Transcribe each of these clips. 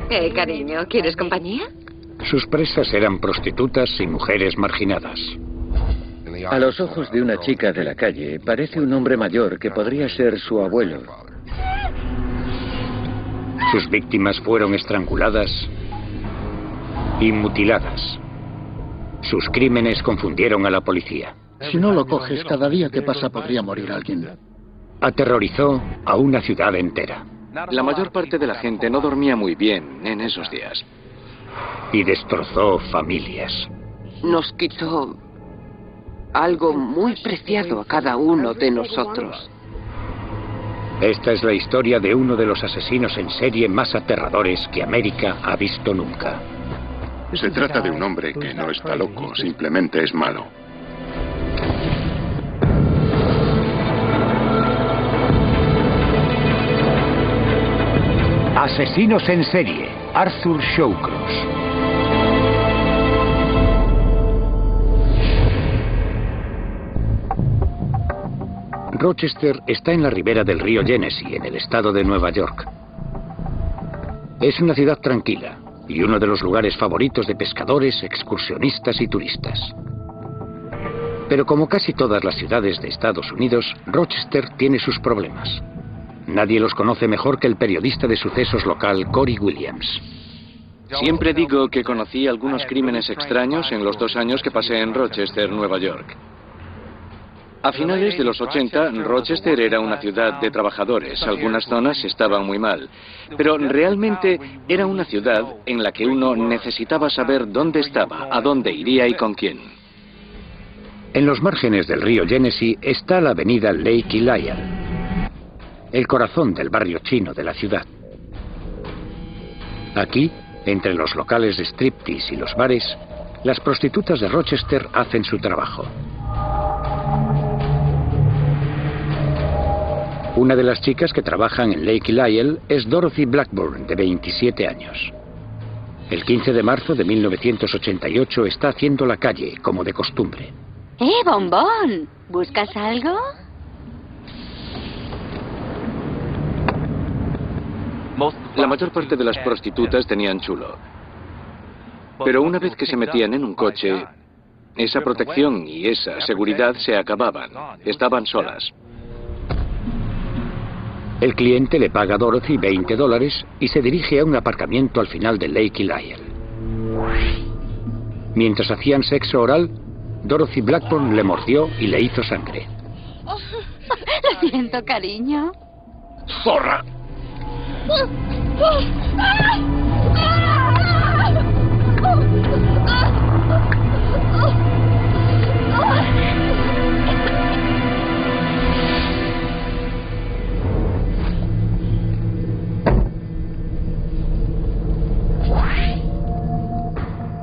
Cariño, ¿quieres compañía? Sus presas eran prostitutas y mujeres marginadas. A los ojos de una chica de la calle, parece un hombre mayor que podría ser su abuelo. Sus víctimas fueron estranguladas y mutiladas. Sus crímenes confundieron a la policía. Si no lo coges, cada día que pasa podría morir alguien. Aterrorizó a una ciudad entera. La mayor parte de la gente no dormía muy bien en esos días. Y destrozó familias. Nos quitó algo muy preciado a cada uno de nosotros. Esta es la historia de uno de los asesinos en serie más aterradores que América ha visto nunca. Se trata de un hombre que no está loco, simplemente es malo. Asesinos en serie, Arthur Shawcross. Rochester está en la ribera del río Genesee, en el estado de Nueva York. Es una ciudad tranquila y uno de los lugares favoritos de pescadores, excursionistas y turistas. Pero como casi todas las ciudades de Estados Unidos, Rochester tiene sus problemas. Nadie los conoce mejor que el periodista de sucesos local, Corey Williams. Siempre digo que conocí algunos crímenes extraños en los 2 años que pasé en Rochester, Nueva York. A finales de los 80, Rochester era una ciudad de trabajadores. Algunas zonas estaban muy mal. Pero realmente era una ciudad en la que uno necesitaba saber dónde estaba, a dónde iría y con quién. En los márgenes del río Genesee está la avenida Lake Lyle, el corazón del barrio chino de la ciudad. Aquí, entre los locales de striptease y los bares, las prostitutas de Rochester hacen su trabajo. Una de las chicas que trabajan en Lake Lyle es Dorothy Blackburn, de 27 años. El 15 de marzo de 1988 está haciendo la calle, como de costumbre. Bombón! ¿Buscas algo? La mayor parte de las prostitutas tenían chulo. Pero una vez que se metían en un coche, esa protección y esa seguridad se acababan. Estaban solas. El cliente le paga a Dorothy $20 y se dirige a un aparcamiento al final de Lake Lyle. Mientras hacían sexo oral, Dorothy Blackburn le mordió y le hizo sangre. Lo siento, cariño. ¡Zorra!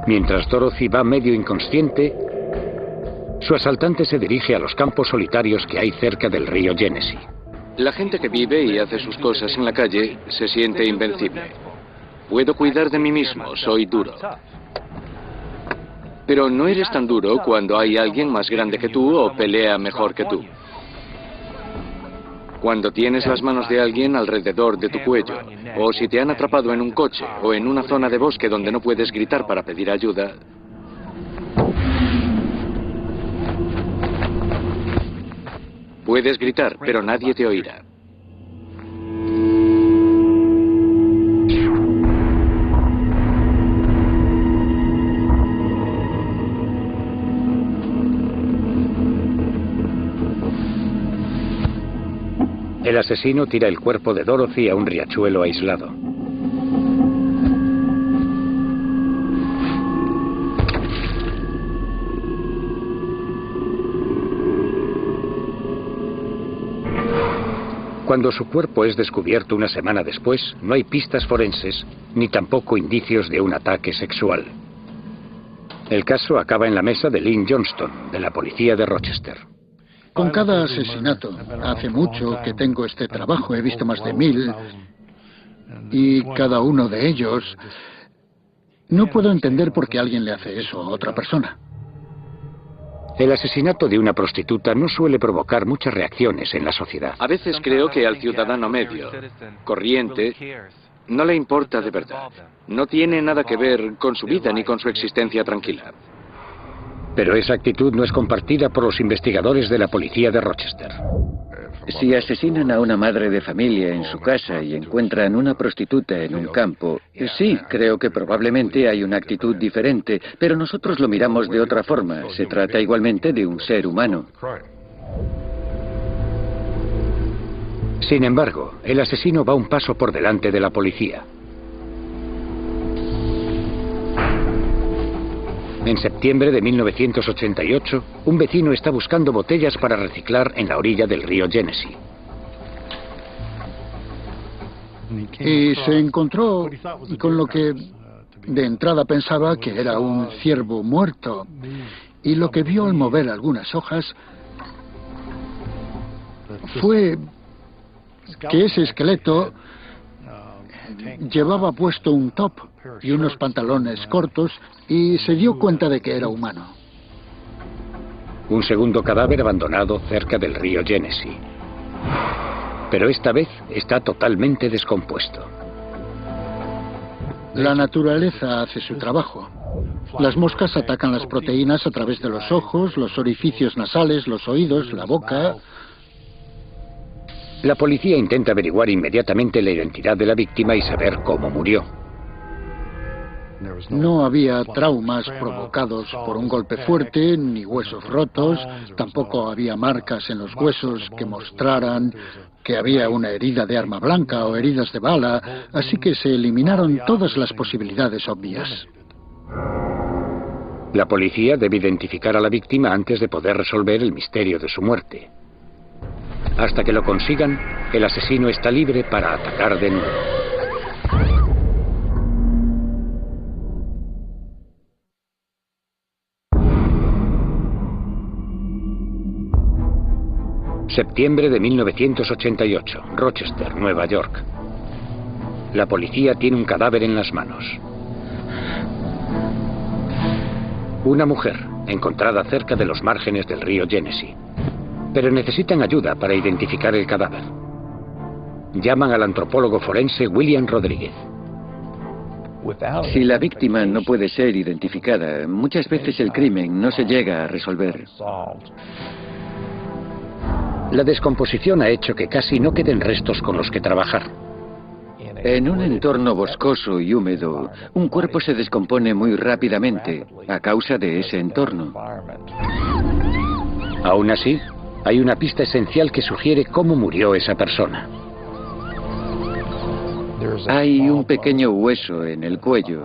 Mientras Dorothy va medio inconsciente, su asaltante se dirige a los campos solitarios que hay cerca del río Genesee. La gente que vive y hace sus cosas en la calle se siente invencible. Puedo cuidar de mí mismo, soy duro. Pero no eres tan duro cuando hay alguien más grande que tú o pelea mejor que tú. Cuando tienes las manos de alguien alrededor de tu cuello, o si te han atrapado en un coche o en una zona de bosque donde no puedes gritar para pedir ayuda. Puedes gritar, pero nadie te oirá. El asesino tira el cuerpo de Dorothy a un riachuelo aislado. Cuando su cuerpo es descubierto una semana después, no hay pistas forenses, ni tampoco indicios de un ataque sexual. El caso acaba en la mesa de Lynn Johnston, de la policía de Rochester. Con cada asesinato, hace mucho que tengo este trabajo, he visto más de 1000, y cada uno de ellos, no puedo entender por qué alguien le hace eso a otra persona. El asesinato de una prostituta no suele provocar muchas reacciones en la sociedad. A veces creo que al ciudadano medio, corriente, No le importa de verdad. No tiene nada que ver con su vida ni con su existencia tranquila. Pero esa actitud no es compartida por los investigadores de la policía de Rochester. Si asesinan a una madre de familia en su casa y encuentran una prostituta en un campo, sí, creo que probablemente hay una actitud diferente, pero nosotros lo miramos de otra forma. Se trata igualmente de un ser humano. Sin embargo, el asesino va un paso por delante de la policía. En septiembre de 1988, un vecino está buscando botellas para reciclar en la orilla del río Genesee. Y se encontró con lo que de entrada pensaba que era un ciervo muerto. Y lo que vio al mover algunas hojas fue que ese esqueleto llevaba puesto un top y unos pantalones cortos y se dio cuenta de que era humano. Un segundo cadáver abandonado cerca del río Genesee. Pero esta vez está totalmente descompuesto. La naturaleza hace su trabajo. Las moscas atacan las proteínas a través de los ojos, los orificios nasales, los oídos, la boca. La policía intenta averiguar inmediatamente la identidad de la víctima y saber cómo murió. No había traumas provocados por un golpe fuerte, ni huesos rotos, tampoco había marcas en los huesos que mostraran que había una herida de arma blanca o heridas de bala, así que se eliminaron todas las posibilidades obvias. La policía debe identificar a la víctima antes de poder resolver el misterio de su muerte. Hasta que lo consigan, el asesino está libre para atacar de nuevo. Septiembre de 1988, Rochester, Nueva York. La policía tiene un cadáver en las manos. Una mujer, encontrada cerca de los márgenes del río Genesee. Pero necesitan ayuda para identificar el cadáver. Llaman al antropólogo forense William Rodríguez. Si la víctima no puede ser identificada, muchas veces el crimen no se llega a resolver. La descomposición ha hecho que casi no queden restos con los que trabajar. En un entorno boscoso y húmedo, un cuerpo se descompone muy rápidamente a causa de ese entorno. Aún así, hay una pista esencial que sugiere cómo murió esa persona. Hay un pequeño hueso en el cuello,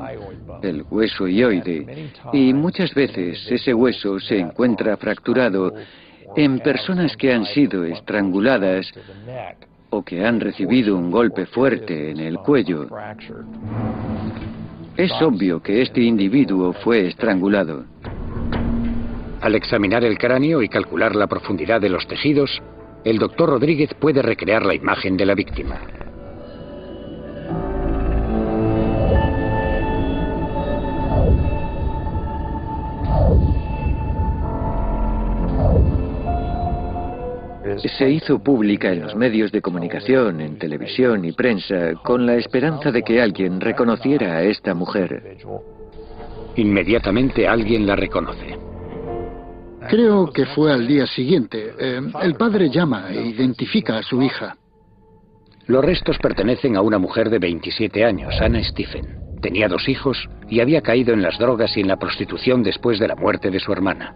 el hueso hioide, y muchas veces ese hueso se encuentra fracturado en personas que han sido estranguladas o que han recibido un golpe fuerte en el cuello. Es obvio que este individuo fue estrangulado. Al examinar el cráneo y calcular la profundidad de los tejidos, el doctor Rodríguez puede recrear la imagen de la víctima. Se hizo pública en los medios de comunicación, en televisión y prensa, con la esperanza de que alguien reconociera a esta mujer. Inmediatamente alguien la reconoce. Creo que fue al día siguiente. El padre llama e identifica a su hija. Los restos pertenecen a una mujer de 27 años, Anna Stephen. Tenía 2 hijos y había caído en las drogas y en la prostitución después de la muerte de su hermana.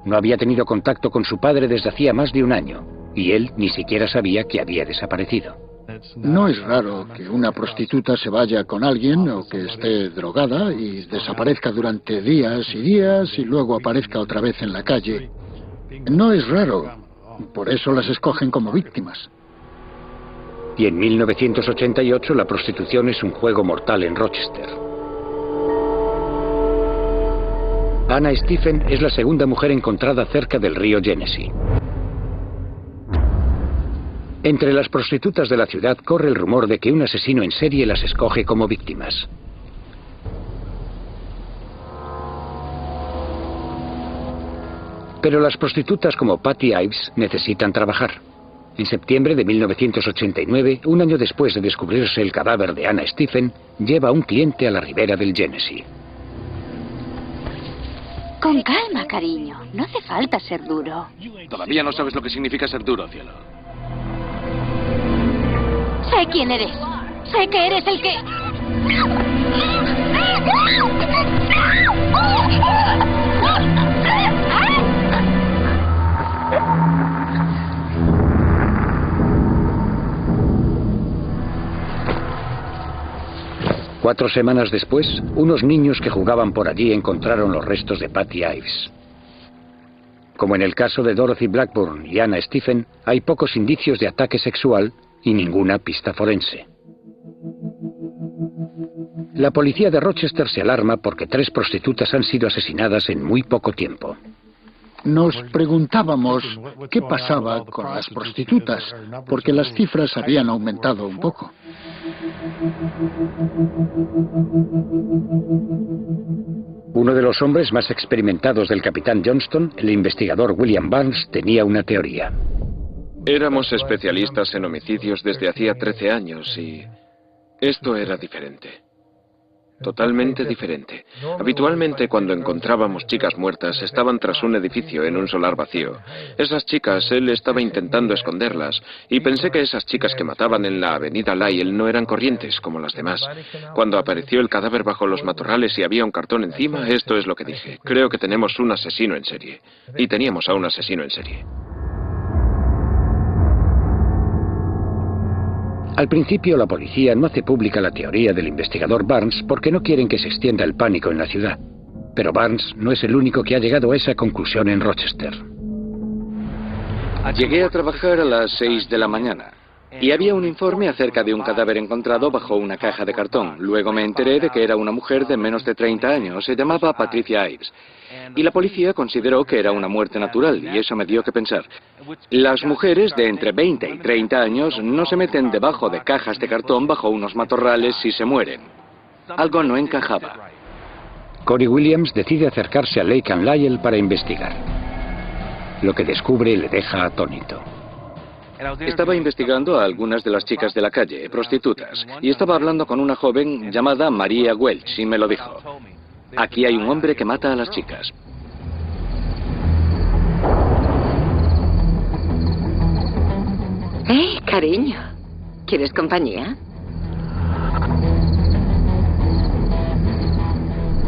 No había tenido contacto con su padre desde hacía más de un año, y él ni siquiera sabía que había desaparecido. No es raro que una prostituta se vaya con alguien o que esté drogada y desaparezca durante días y días y luego aparezca otra vez en la calle. No es raro, por eso las escogen como víctimas. Y en 1988 la prostitución es un juego mortal en Rochester. Anna Stephen es la segunda mujer encontrada cerca del río Genesee. Entre las prostitutas de la ciudad corre el rumor de que un asesino en serie las escoge como víctimas. Pero las prostitutas como Patty Ives necesitan trabajar. En septiembre de 1989, un año después de descubrirse el cadáver de Anna Stephen, lleva a un cliente a la ribera del Genesee. Con calma, cariño. No hace falta ser duro. Todavía no sabes lo que significa ser duro, cielo. Sé quién eres. Sé que eres el que... 4 semanas después, unos niños que jugaban por allí encontraron los restos de Patty Ives. Como en el caso de Dorothy Blackburn y Anna Stephen, hay pocos indicios de ataque sexual y ninguna pista forense. La policía de Rochester se alarma porque 3 prostitutas han sido asesinadas en muy poco tiempo. Nos preguntábamos qué pasaba con las prostitutas, porque las cifras habían aumentado un poco. Uno de los hombres más experimentados del capitán Johnston, el investigador William Barnes, tenía una teoría. Éramos especialistas en homicidios desde hacía 13 años y esto era diferente. Totalmente diferente. Habitualmente cuando encontrábamos chicas muertas estaban tras un edificio en un solar vacío. Esas chicas, él estaba intentando esconderlas y pensé que esas chicas que mataban en la avenida Lyell no eran corrientes como las demás. Cuando apareció el cadáver bajo los matorrales y había un cartón encima, esto es lo que dije. Creo que tenemos un asesino en serie. Y teníamos a un asesino en serie. Al principio la policía no hace pública la teoría del investigador Barnes porque no quieren que se extienda el pánico en la ciudad. Pero Barnes no es el único que ha llegado a esa conclusión en Rochester. Llegué a trabajar a las 6 de la mañana y había un informe acerca de un cadáver encontrado bajo una caja de cartón. Luego me enteré de que era una mujer de menos de 30 años, se llamaba Patricia Ives. Y la policía consideró que era una muerte natural y eso me dio que pensar. Las mujeres de entre 20 y 30 años no se meten debajo de cajas de cartón bajo unos matorrales si se mueren. Algo no encajaba. Corey Williams decide acercarse a Lake and Lyell para investigar. Lo que descubre le deja atónito. Estaba investigando a algunas de las chicas de la calle, prostitutas, y estaba hablando con una joven llamada Maria Welch y me lo dijo. Aquí hay un hombre que mata a las chicas. ¡Hey, cariño! ¿Quieres compañía?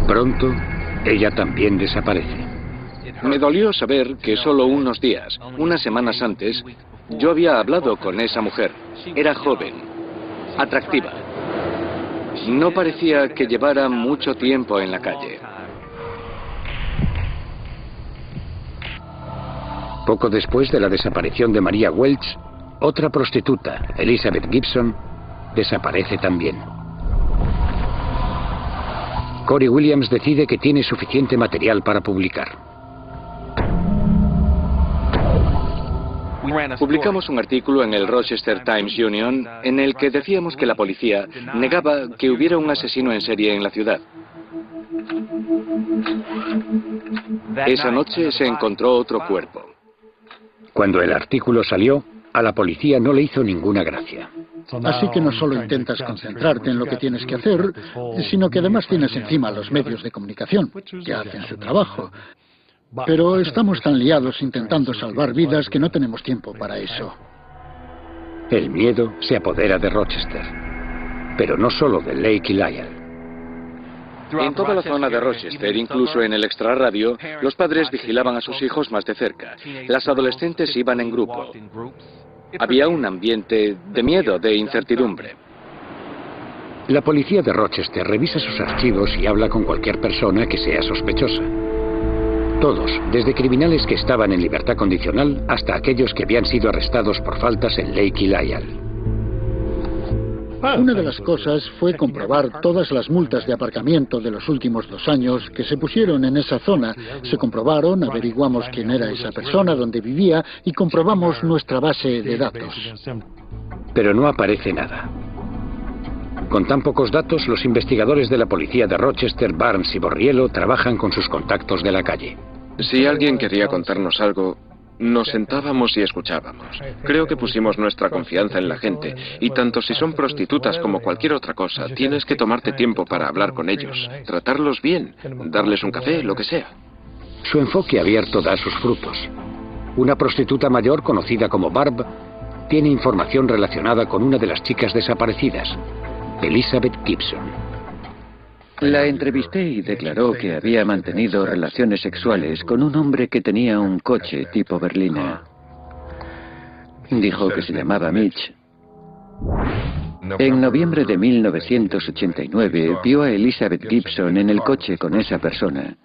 Pronto, ella también desaparece. Me dolió saber que solo unos días, unas semanas antes, yo había hablado con esa mujer. Era joven, atractiva. No parecía que llevara mucho tiempo en la calle. Poco después de la desaparición de Maria Welch, otra prostituta, Elizabeth Gibson, desaparece también. Corey Williams decide que tiene suficiente material para publicar. Publicamos un artículo en el Rochester Times Union en el que decíamos que la policía negaba que hubiera un asesino en serie en la ciudad. Esa noche se encontró otro cuerpo. Cuando el artículo salió, a la policía no le hizo ninguna gracia. Así que no solo intentas concentrarte en lo que tienes que hacer, sino que además tienes encima los medios de comunicación, que hacen su trabajo. Pero estamos tan liados intentando salvar vidas que no tenemos tiempo para eso. El miedo se apodera de Rochester, pero no solo de Lake y Lyell. En toda la zona de Rochester, incluso en el extrarradio, los padres vigilaban a sus hijos más de cerca. Las adolescentes iban en grupo. Había un ambiente de miedo, de incertidumbre. La policía de Rochester revisa sus archivos y habla con cualquier persona que sea sospechosa. Todos, desde criminales que estaban en libertad condicional hasta aquellos que habían sido arrestados por faltas en Lake y Lyell. Una de las cosas fue comprobar todas las multas de aparcamiento de los últimos 2 años que se pusieron en esa zona. Se comprobaron, averiguamos quién era esa persona, dónde vivía y comprobamos nuestra base de datos. Pero no aparece nada. Con tan pocos datos, los investigadores de la policía de Rochester, Barnes y Borriello, trabajan con sus contactos de la calle. Si alguien quería contarnos algo, Nos sentábamos y escuchábamos. Creo que pusimos nuestra confianza en la gente. Y tanto si son prostitutas como cualquier otra cosa, tienes que tomarte tiempo para hablar con ellos, tratarlos bien, darles un café, lo que sea. Su enfoque abierto da sus frutos. Una prostituta mayor conocida como Barb tiene información relacionada con una de las chicas desaparecidas, Elizabeth Gibson. La entrevisté y declaró que había mantenido relaciones sexuales con un hombre que tenía un coche tipo berlina. Dijo que se llamaba Mitch. En noviembre de 1989 vio a Elizabeth Gibson en el coche con esa persona.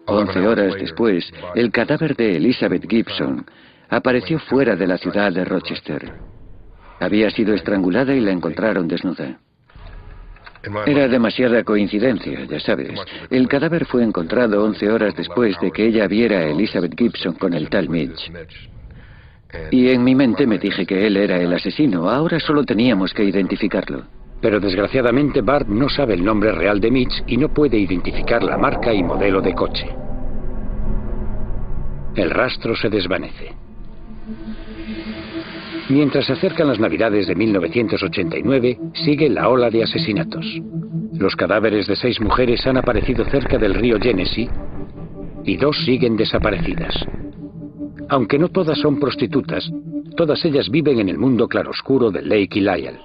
11 horas después, el cadáver de Elizabeth Gibson apareció fuera de la ciudad de Rochester. Había sido estrangulada y la encontraron desnuda. Era demasiada coincidencia, ya sabes. El cadáver fue encontrado 11 horas después de que ella viera a Elizabeth Gibson con el tal Mitch. Y en mi mente me dije que él era el asesino. Ahora solo teníamos que identificarlo. Pero desgraciadamente Barb no sabe el nombre real de Mitch y no puede identificar la marca y modelo de coche. El rastro se desvanece. Mientras se acercan las Navidades de 1989, sigue la ola de asesinatos. Los cadáveres de 6 mujeres han aparecido cerca del río Genesee y 2 siguen desaparecidas. Aunque no todas son prostitutas, todas ellas viven en el mundo claroscuro de Lake Lyle.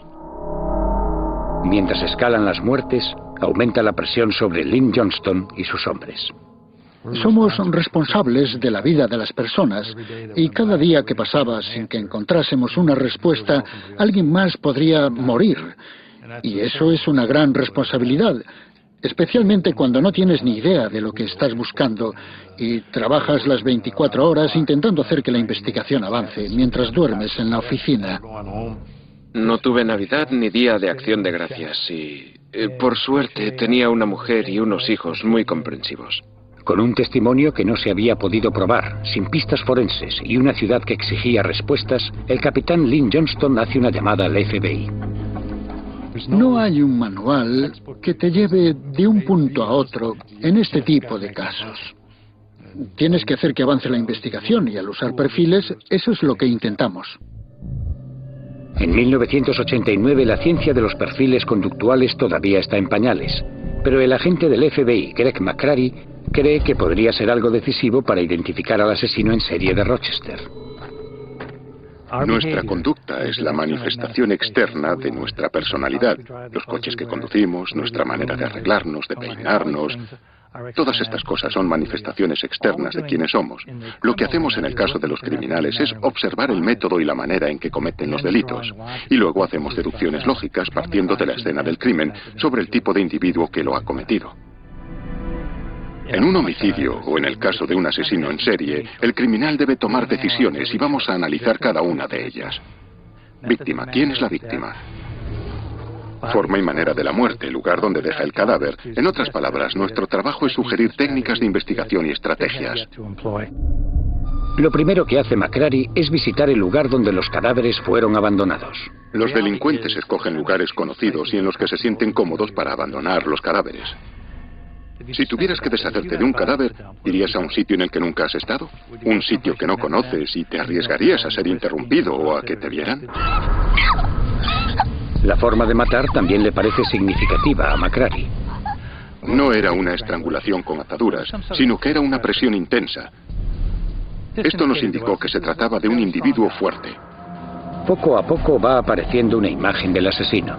Mientras escalan las muertes, aumenta la presión sobre Lynn Johnston y sus hombres. Somos responsables de la vida de las personas y cada día que pasaba sin que encontrásemos una respuesta, alguien más podría morir. Y eso es una gran responsabilidad, especialmente cuando no tienes ni idea de lo que estás buscando y trabajas las 24 horas intentando hacer que la investigación avance mientras duermes en la oficina. No tuve Navidad ni Día de Acción de Gracias y, por suerte, tenía una mujer y unos hijos muy comprensivos. Con un testimonio que no se había podido probar, sin pistas forenses y una ciudad que exigía respuestas, el capitán Lynn Johnston hace una llamada al FBI. No hay un manual que te lleve de un punto a otro en este tipo de casos. Tienes que hacer que avance la investigación y al usar perfiles, eso es lo que intentamos. En 1989 la ciencia de los perfiles conductuales todavía está en pañales, pero el agente del FBI, Greg McCrary, cree que podría ser algo decisivo para identificar al asesino en serie de Rochester. Nuestra conducta es la manifestación externa de nuestra personalidad. Los coches que conducimos, nuestra manera de arreglarnos, de peinarnos. Todas estas cosas son manifestaciones externas de quienes somos. Lo que hacemos en el caso de los criminales es observar el método y la manera en que cometen los delitos. Y luego hacemos deducciones lógicas partiendo de la escena del crimen sobre el tipo de individuo que lo ha cometido. En un homicidio o en el caso de un asesino en serie, el criminal debe tomar decisiones y vamos a analizar cada una de ellas. Víctima. ¿Quién es la víctima? Forma y manera de la muerte, lugar donde deja el cadáver. En otras palabras, nuestro trabajo es sugerir técnicas de investigación y estrategias. Lo primero que hace McCrary es visitar el lugar donde los cadáveres fueron abandonados. Los delincuentes escogen lugares conocidos y en los que se sienten cómodos para abandonar los cadáveres. Si tuvieras que deshacerte de un cadáver, ¿irías a un sitio en el que nunca has estado? ¿Un sitio que no conoces y te arriesgarías a ser interrumpido o a que te vieran? La forma de matar también le parece significativa a McCrary. No era una estrangulación con ataduras, sino que era una presión intensa. Esto nos indicó que se trataba de un individuo fuerte. Poco a poco va apareciendo una imagen del asesino.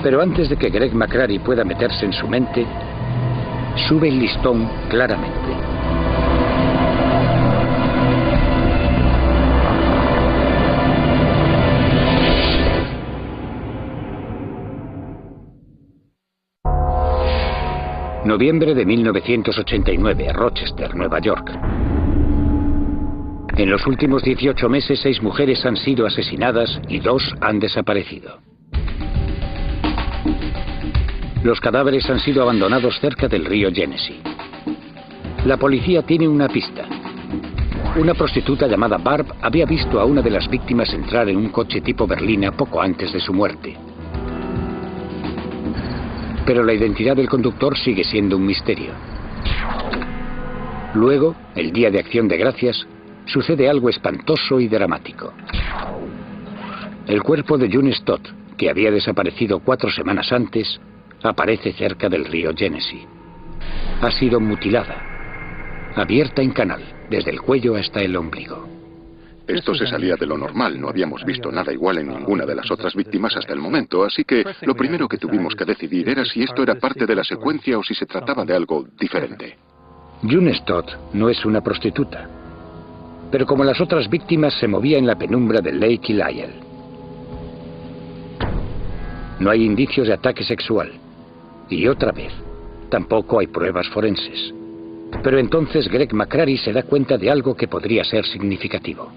Pero antes de que Greg McCrary pueda meterse en su mente, sube el listón claramente. Noviembre de 1989, Rochester, Nueva York. En los últimos 18 meses, 6 mujeres han sido asesinadas y 2 han desaparecido. Los cadáveres han sido abandonados cerca del río Genesee. La policía tiene una pista. Una prostituta llamada Barb había visto a una de las víctimas entrar en un coche tipo berlina poco antes de su muerte. Pero la identidad del conductor sigue siendo un misterio. Luego, el día de Acción de Gracias, sucede algo espantoso y dramático. El cuerpo de June Stott, que había desaparecido 4 semanas antes, aparece cerca del río Genesee. Ha sido mutilada, abierta en canal, desde el cuello hasta el ombligo. Esto se salía de lo normal, no habíamos visto nada igual en ninguna de las otras víctimas hasta el momento, así que lo primero que tuvimos que decidir era si esto era parte de la secuencia o si se trataba de algo diferente. June Stott no es una prostituta, pero como las otras víctimas se movía en la penumbra del Lake Lyell. No hay indicios de ataque sexual. Y otra vez, tampoco hay pruebas forenses. Pero entonces Greg McCrary se da cuenta de algo que podría ser significativo.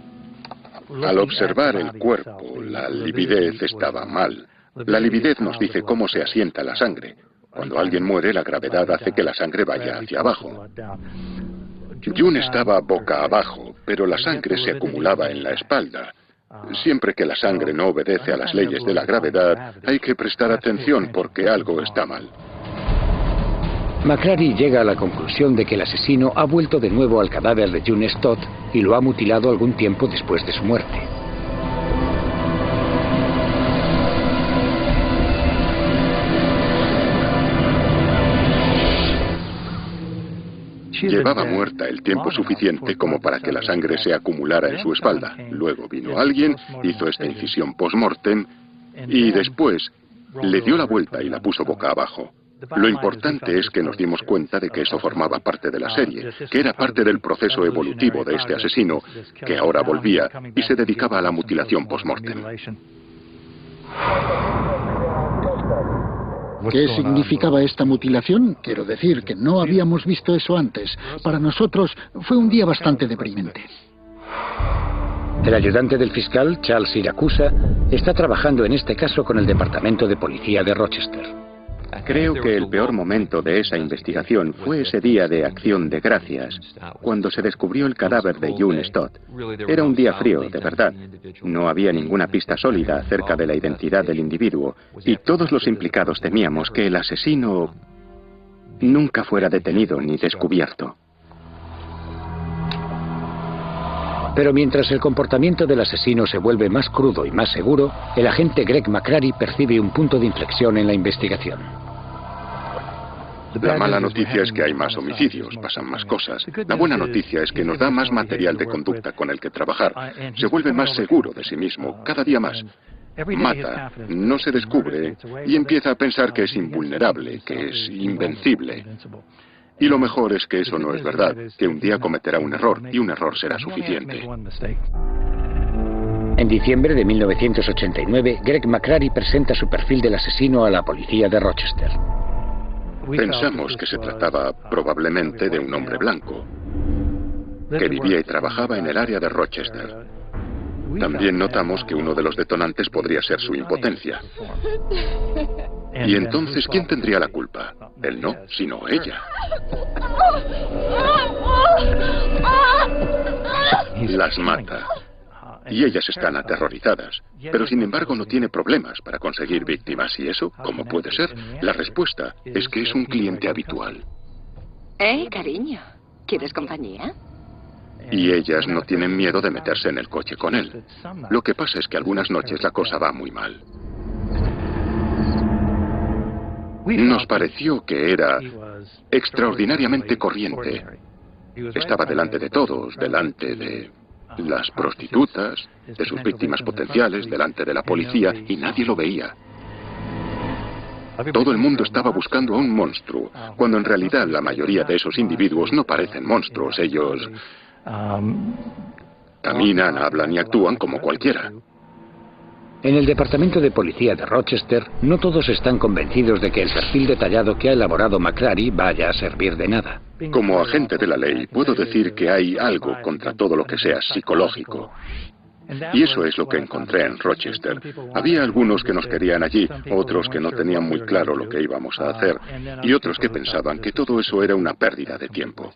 Al observar el cuerpo, la lividez estaba mal. La lividez nos dice cómo se asienta la sangre. Cuando alguien muere, la gravedad hace que la sangre vaya hacia abajo. June estaba boca abajo, pero la sangre se acumulaba en la espalda. Siempre que la sangre no obedece a las leyes de la gravedad, hay que prestar atención porque algo está mal. McCrary llega a la conclusión de que el asesino ha vuelto de nuevo al cadáver de June Stott y lo ha mutilado algún tiempo después de su muerte. Llevaba muerta el tiempo suficiente como para que la sangre se acumulara en su espalda. Luego vino alguien, hizo esta incisión post-mortem y después le dio la vuelta y la puso boca abajo. Lo importante es que nos dimos cuenta de que eso formaba parte de la serie, que era parte del proceso evolutivo de este asesino, que ahora volvía y se dedicaba a la mutilación post-mortem. ¿Qué significaba esta mutilación? Quiero decir que no habíamos visto eso antes. Para nosotros fue un día bastante deprimente. El ayudante del fiscal, Charles Siracusa, está trabajando en este caso con el Departamento de Policía de Rochester. Creo que el peor momento de esa investigación fue ese día de Acción de Gracias, cuando se descubrió el cadáver de June Stott. Era un día frío, de verdad. No había ninguna pista sólida acerca de la identidad del individuo, y todos los implicados temíamos que el asesino nunca fuera detenido ni descubierto. Pero mientras el comportamiento del asesino se vuelve más crudo y más seguro, el agente Greg McCrary percibe un punto de inflexión en la investigación. La mala noticia es que hay más homicidios, pasan más cosas. La buena noticia es que nos da más material de conducta con el que trabajar. Se vuelve más seguro de sí mismo, cada día más. Mata, no se descubre y empieza a pensar que es invulnerable, que es invencible. Y lo mejor es que eso no es verdad, que un día cometerá un error y un error será suficiente. En diciembre de 1989, Greg McCrary presenta su perfil del asesino a la policía de Rochester. Pensamos que se trataba probablemente de un hombre blanco, que vivía y trabajaba en el área de Rochester. También notamos que uno de los detonantes podría ser su impotencia. Y entonces, ¿quién tendría la culpa? Él no, sino ella. Las mata. Y ellas están aterrorizadas. Pero sin embargo no tiene problemas para conseguir víctimas. ¿Y eso cómo puede ser? La respuesta es que es un cliente habitual. Cariño, ¿quieres compañía? Y ellas no tienen miedo de meterse en el coche con él. Lo que pasa es que algunas noches la cosa va muy mal. Nos pareció que era extraordinariamente corriente. Estaba delante de todos, delante de las prostitutas, de sus víctimas potenciales, delante de la policía, y nadie lo veía. Todo el mundo estaba buscando a un monstruo, cuando en realidad la mayoría de esos individuos no parecen monstruos. Ellos caminan, hablan y actúan como cualquiera. En el Departamento de Policía de Rochester, no todos están convencidos de que el perfil detallado que ha elaborado McCrary vaya a servir de nada. Como agente de la ley, puedo decir que hay algo contra todo lo que sea psicológico. Y eso es lo que encontré en Rochester. Había algunos que nos querían allí, otros que no tenían muy claro lo que íbamos a hacer, y otros que pensaban que todo eso era una pérdida de tiempo.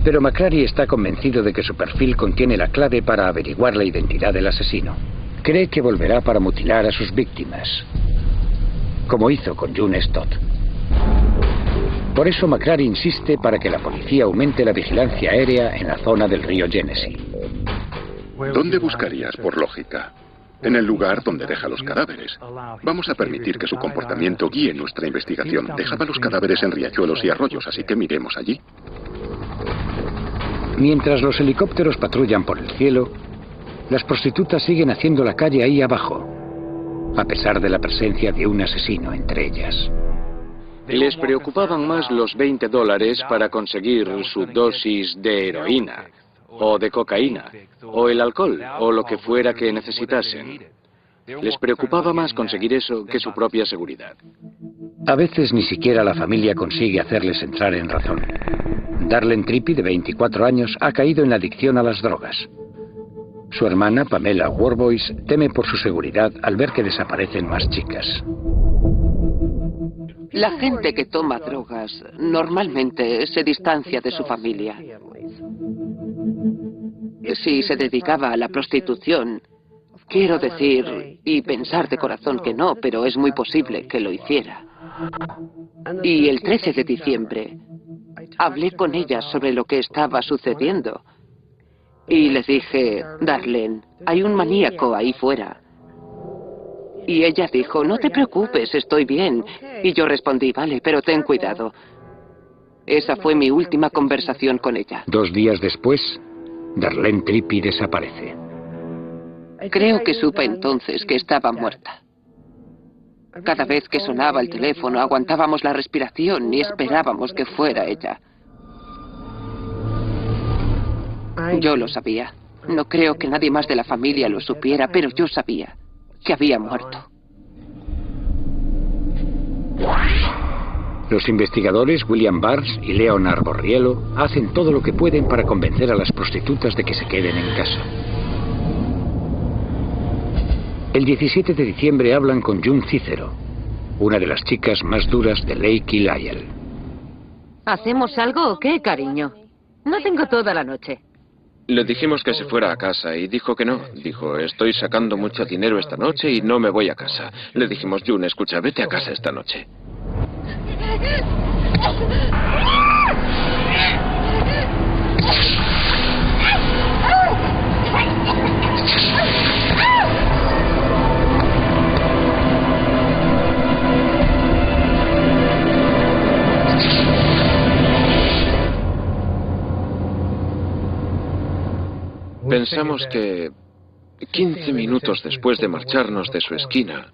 Pero McCrary está convencido de que su perfil contiene la clave para averiguar la identidad del asesino. Cree que volverá para mutilar a sus víctimas. como hizo con June Stott. Por eso McCrary insiste para que la policía aumente la vigilancia aérea en la zona del río Genesee. ¿Dónde buscarías, por lógica? En el lugar donde deja los cadáveres. Vamos a permitir que su comportamiento guíe nuestra investigación. Dejaba los cadáveres en riachuelos y arroyos, así que miremos allí. Mientras los helicópteros patrullan por el cielo, las prostitutas siguen haciendo la calle ahí abajo, a pesar de la presencia de un asesino entre ellas. Les preocupaban más los $20 para conseguir su dosis de heroína, o de cocaína, o el alcohol, o lo que fuera que necesitasen. Les preocupaba más conseguir eso que su propia seguridad. A veces ni siquiera la familia consigue hacerles entrar en razón. Darlene Trippi, de 24 años, ha caído en la adicción a las drogas. Su hermana, Pamela Warboys, teme por su seguridad al ver que desaparecen más chicas. La gente que toma drogas normalmente se distancia de su familia. Si se dedicaba a la prostitución, quiero decir, y pensar de corazón que no, pero es muy posible que lo hiciera. Y el 13 de diciembre hablé con ella sobre lo que estaba sucediendo. Y le dije, Darlene, hay un maníaco ahí fuera. Y ella dijo, no te preocupes, estoy bien. Y yo respondí, vale, pero ten cuidado. Esa fue mi última conversación con ella. 2 días después, Darlene Trippi desaparece. Creo que supe entonces que estaba muerta. Cada vez que sonaba el teléfono aguantábamos la respiración y esperábamos que fuera ella. Yo lo sabía. No creo que nadie más de la familia lo supiera, pero yo sabía que había muerto. Los investigadores William Barnes y Leonard Borriello hacen todo lo que pueden para convencer a las prostitutas de que se queden en casa. El 17 de diciembre hablan con June Cicero, una de las chicas más duras de Lake y Lyle. ¿Hacemos algo o qué, cariño? No tengo toda la noche. Le dijimos que se fuera a casa y dijo que no. Dijo, estoy sacando mucho dinero esta noche y no me voy a casa. Le dijimos, June, escucha, vete a casa esta noche. Pensamos que 15 minutos después de marcharnos de su esquina,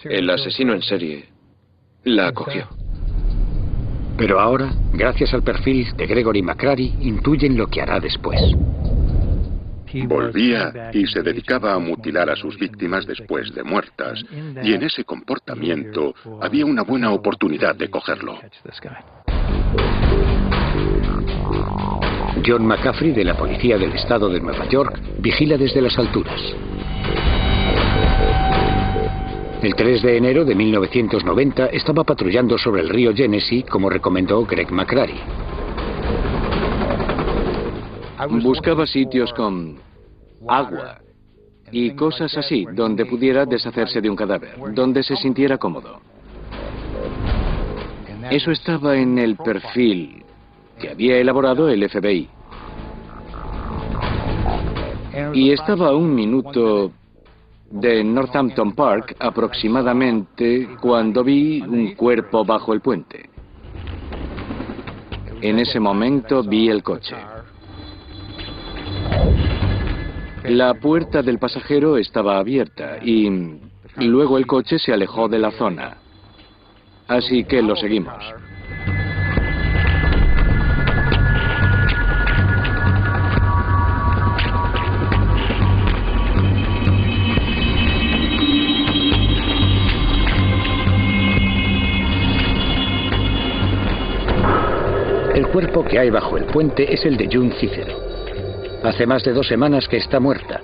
el asesino en serie la acogió. Pero ahora, gracias al perfil de Gregory McCrary, intuyen lo que hará después. Volvía y se dedicaba a mutilar a sus víctimas después de muertas, y en ese comportamiento había una buena oportunidad de cogerlo. John McCaffrey, de la policía del estado de Nueva York, vigila desde las alturas. El 3 de enero de 1990 estaba patrullando sobre el río Genesee, como recomendó Greg McCrary. Buscaba sitios con agua y cosas así, donde pudiera deshacerse de un cadáver, donde se sintiera cómodo. Eso estaba en el perfil que había elaborado el FBI. Y estaba a 1 minuto de Northampton Park aproximadamente cuando vi un cuerpo bajo el puente. En ese momento vi el coche. La puerta del pasajero estaba abierta y luego el coche se alejó de la zona. Así que lo seguimos. El cuerpo que hay bajo el puente es el de June Cicero. Hace más de 2 semanas que está muerta.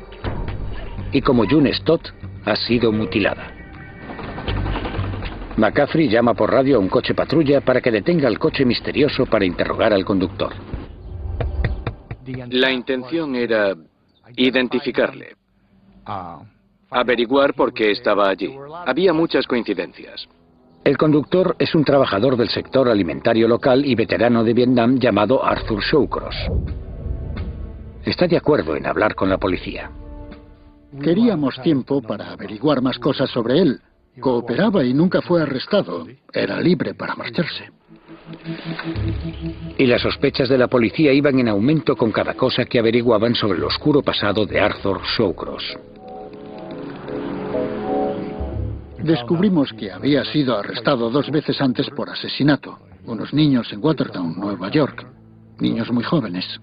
Y como June Stott, ha sido mutilada. McCaffrey llama por radio a un coche patrulla para que detenga el coche misterioso para interrogar al conductor. La intención era identificarle. Averiguar por qué estaba allí. Había muchas coincidencias. El conductor es un trabajador del sector alimentario local y veterano de Vietnam llamado Arthur Shawcross. Está de acuerdo en hablar con la policía. Queríamos tiempo para averiguar más cosas sobre él. Cooperaba y nunca fue arrestado. Era libre para marcharse. Y las sospechas de la policía iban en aumento con cada cosa que averiguaban sobre el oscuro pasado de Arthur Shawcross. Descubrimos que había sido arrestado 2 veces antes por asesinato. Unos niños en Watertown, Nueva York. Niños muy jóvenes.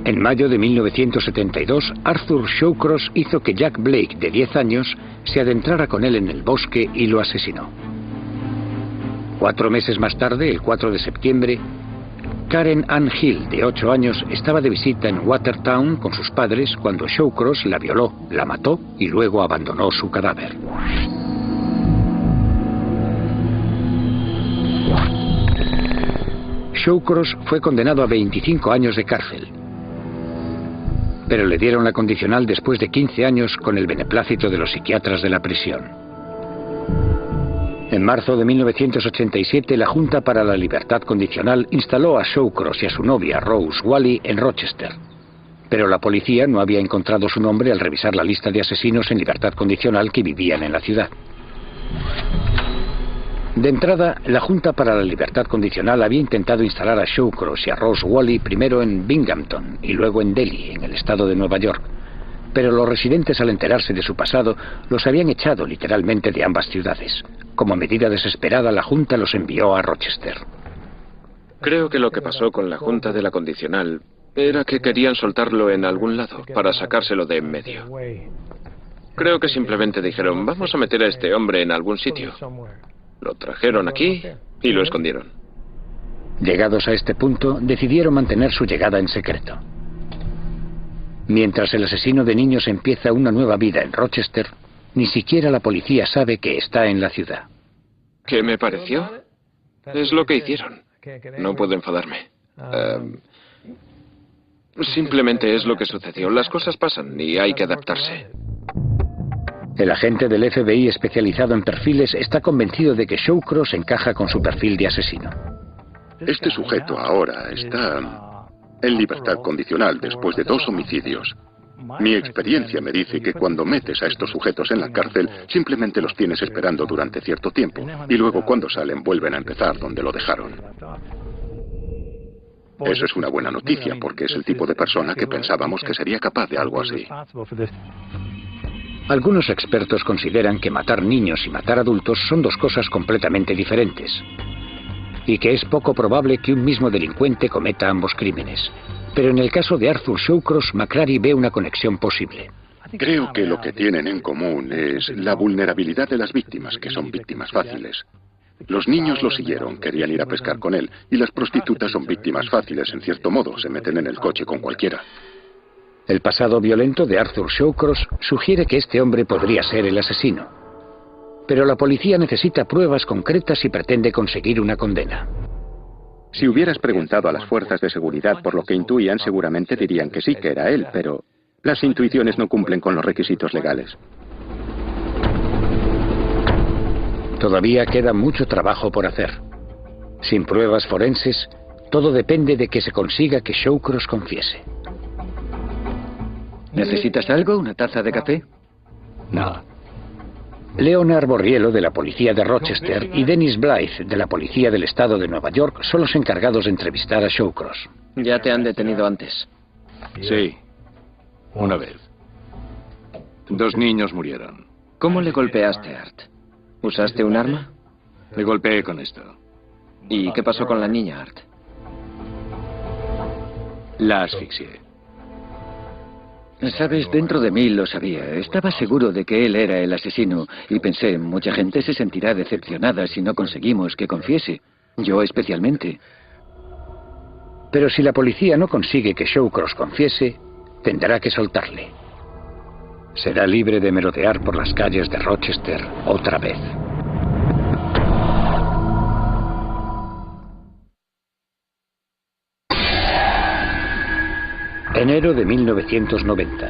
En mayo de 1972, Arthur Shawcross hizo que Jack Blake, de 10 años, se adentrara con él en el bosque y lo asesinó. 4 meses más tarde, el 4 de septiembre, Karen Ann Hill, de 8 años, estaba de visita en Watertown con sus padres cuando Shawcross la violó, la mató y luego abandonó su cadáver. Shawcross fue condenado a 25 años de cárcel, pero le dieron la condicional después de 15 años con el beneplácito de los psiquiatras de la prisión. En marzo de 1987, la Junta para la Libertad Condicional instaló a Shawcross y a su novia, Rose Wally, en Rochester. Pero la policía no había encontrado su nombre al revisar la lista de asesinos en libertad condicional que vivían en la ciudad. De entrada, la Junta para la Libertad Condicional había intentado instalar a Shawcross y a Rose Wally primero en Binghamton y luego en Delhi, en el estado de Nueva York. Pero los residentes, al enterarse de su pasado, los habían echado literalmente de ambas ciudades. Como medida desesperada, la Junta los envió a Rochester. Creo que lo que pasó con la Junta de la Condicional era que querían soltarlo en algún lado para sacárselo de en medio. Creo que simplemente dijeron, vamos a meter a este hombre en algún sitio. Lo trajeron aquí y lo escondieron. Llegados a este punto, decidieron mantener su llegada en secreto. Mientras el asesino de niños empieza una nueva vida en Rochester, ni siquiera la policía sabe que está en la ciudad. ¿Qué me pareció? Es lo que hicieron. No puedo enfadarme. Simplemente es lo que sucedió. Las cosas pasan y hay que adaptarse. El agente del FBI especializado en perfiles está convencido de que Shawcross encaja con su perfil de asesino. Este sujeto ahora está en libertad condicional después de 2 homicidios. Mi experiencia me dice que cuando metes a estos sujetos en la cárcel, simplemente los tienes esperando durante cierto tiempo, y luego cuando salen vuelven a empezar donde lo dejaron. Eso es una buena noticia, porque es el tipo de persona que pensábamos que sería capaz de algo así. Algunos expertos consideran que matar niños y matar adultos son 2 cosas completamente diferentes, y que es poco probable que un mismo delincuente cometa ambos crímenes. Pero en el caso de Arthur Shawcross, McCrary ve una conexión posible. Creo que lo que tienen en común es la vulnerabilidad de las víctimas, que son víctimas fáciles. Los niños lo siguieron, querían ir a pescar con él, y las prostitutas son víctimas fáciles, en cierto modo, se meten en el coche con cualquiera. El pasado violento de Arthur Shawcross sugiere que este hombre podría ser el asesino. Pero la policía necesita pruebas concretas y pretende conseguir una condena. Si hubieras preguntado a las fuerzas de seguridad por lo que intuían, seguramente dirían que sí, que era él, pero las intuiciones no cumplen con los requisitos legales. Todavía queda mucho trabajo por hacer. Sin pruebas forenses, todo depende de que se consiga que Shawcross confiese. ¿Necesitas algo? ¿Una taza de café? No. Leonard Borriello, de la policía de Rochester, y Dennis Blythe, de la policía del estado de Nueva York, son los encargados de entrevistar a Shawcross. ¿Ya te han detenido antes? Sí, una vez. 2 niños murieron. ¿Cómo le golpeaste, Art? ¿Usaste un arma? Le golpeé con esto. ¿Y qué pasó con la niña, Art? La asfixié. Sabes, dentro de mí lo sabía. Estaba seguro de que él era el asesino y pensé, mucha gente se sentirá decepcionada si no conseguimos que confiese. Yo especialmente. Pero si la policía no consigue que Shawcross confiese, tendrá que soltarle. Será libre de merodear por las calles de Rochester otra vez. Enero de 1990.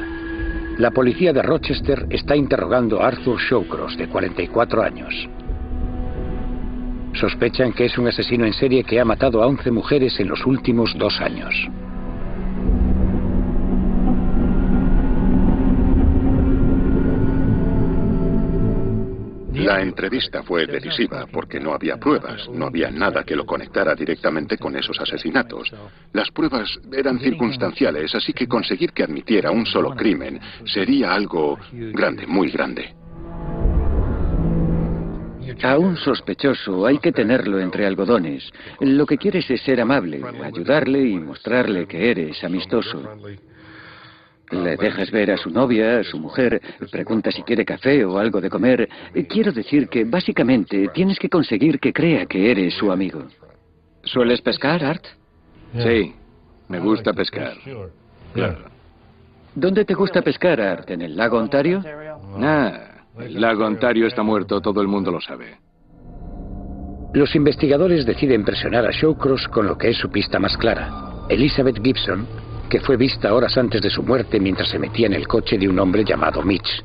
La policía de Rochester está interrogando a Arthur Shawcross, de 44 años. Sospechan que es un asesino en serie que ha matado a 11 mujeres en los últimos 2 años. La entrevista fue decisiva porque no había pruebas, no había nada que lo conectara directamente con esos asesinatos. Las pruebas eran circunstanciales, así que conseguir que admitiera un solo crimen sería algo grande, muy grande. A un sospechoso hay que tenerlo entre algodones. Lo que quieres es ser amable, ayudarle y mostrarle que eres amistoso. Le dejas ver a su novia, a su mujer, pregunta si quiere café o algo de comer. Quiero decir que, básicamente, tienes que conseguir que crea que eres su amigo. ¿Sueles pescar, Art? Sí, me gusta pescar. Claro. ¿Dónde te gusta pescar, Art? ¿En el lago Ontario? El lago Ontario está muerto, todo el mundo lo sabe. Los investigadores deciden presionar a Shawcross con lo que es su pista más clara. Elizabeth Gibson, que fue vista horas antes de su muerte mientras se metía en el coche de un hombre llamado Mitch.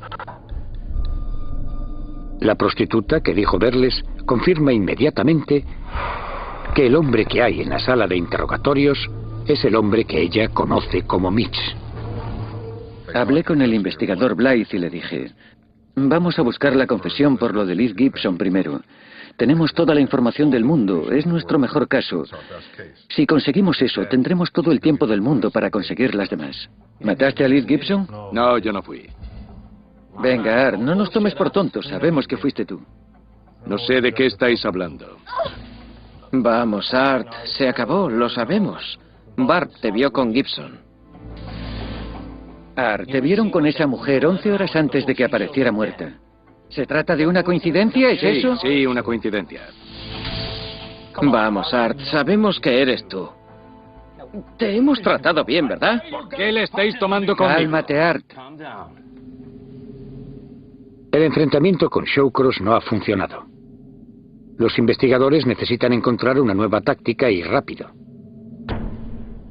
La prostituta, que dijo verles, confirma inmediatamente que el hombre que hay en la sala de interrogatorios es el hombre que ella conoce como Mitch. Hablé con el investigador Blythe y le dije: vamos a buscar la confesión por lo de Liz Gibson primero. Tenemos toda la información del mundo, es nuestro mejor caso. Si conseguimos eso, tendremos todo el tiempo del mundo para conseguir las demás. ¿Mataste a Liz Gibson? No, yo no fui. Venga, Art, no nos tomes por tontos, sabemos que fuiste tú. No sé de qué estáis hablando. Vamos, Art, se acabó, lo sabemos. Bart te vio con Gibson. Art, te vieron con esa mujer 11 horas antes de que apareciera muerta. ¿Se trata de una coincidencia, es eso? Sí, una coincidencia. Vamos, Art, sabemos que eres tú. Te hemos tratado bien, ¿verdad? ¿Por qué le estáis tomando conmigo? Cálmate, Art. El enfrentamiento con Shawcross no ha funcionado. Los investigadores necesitan encontrar una nueva táctica y rápido.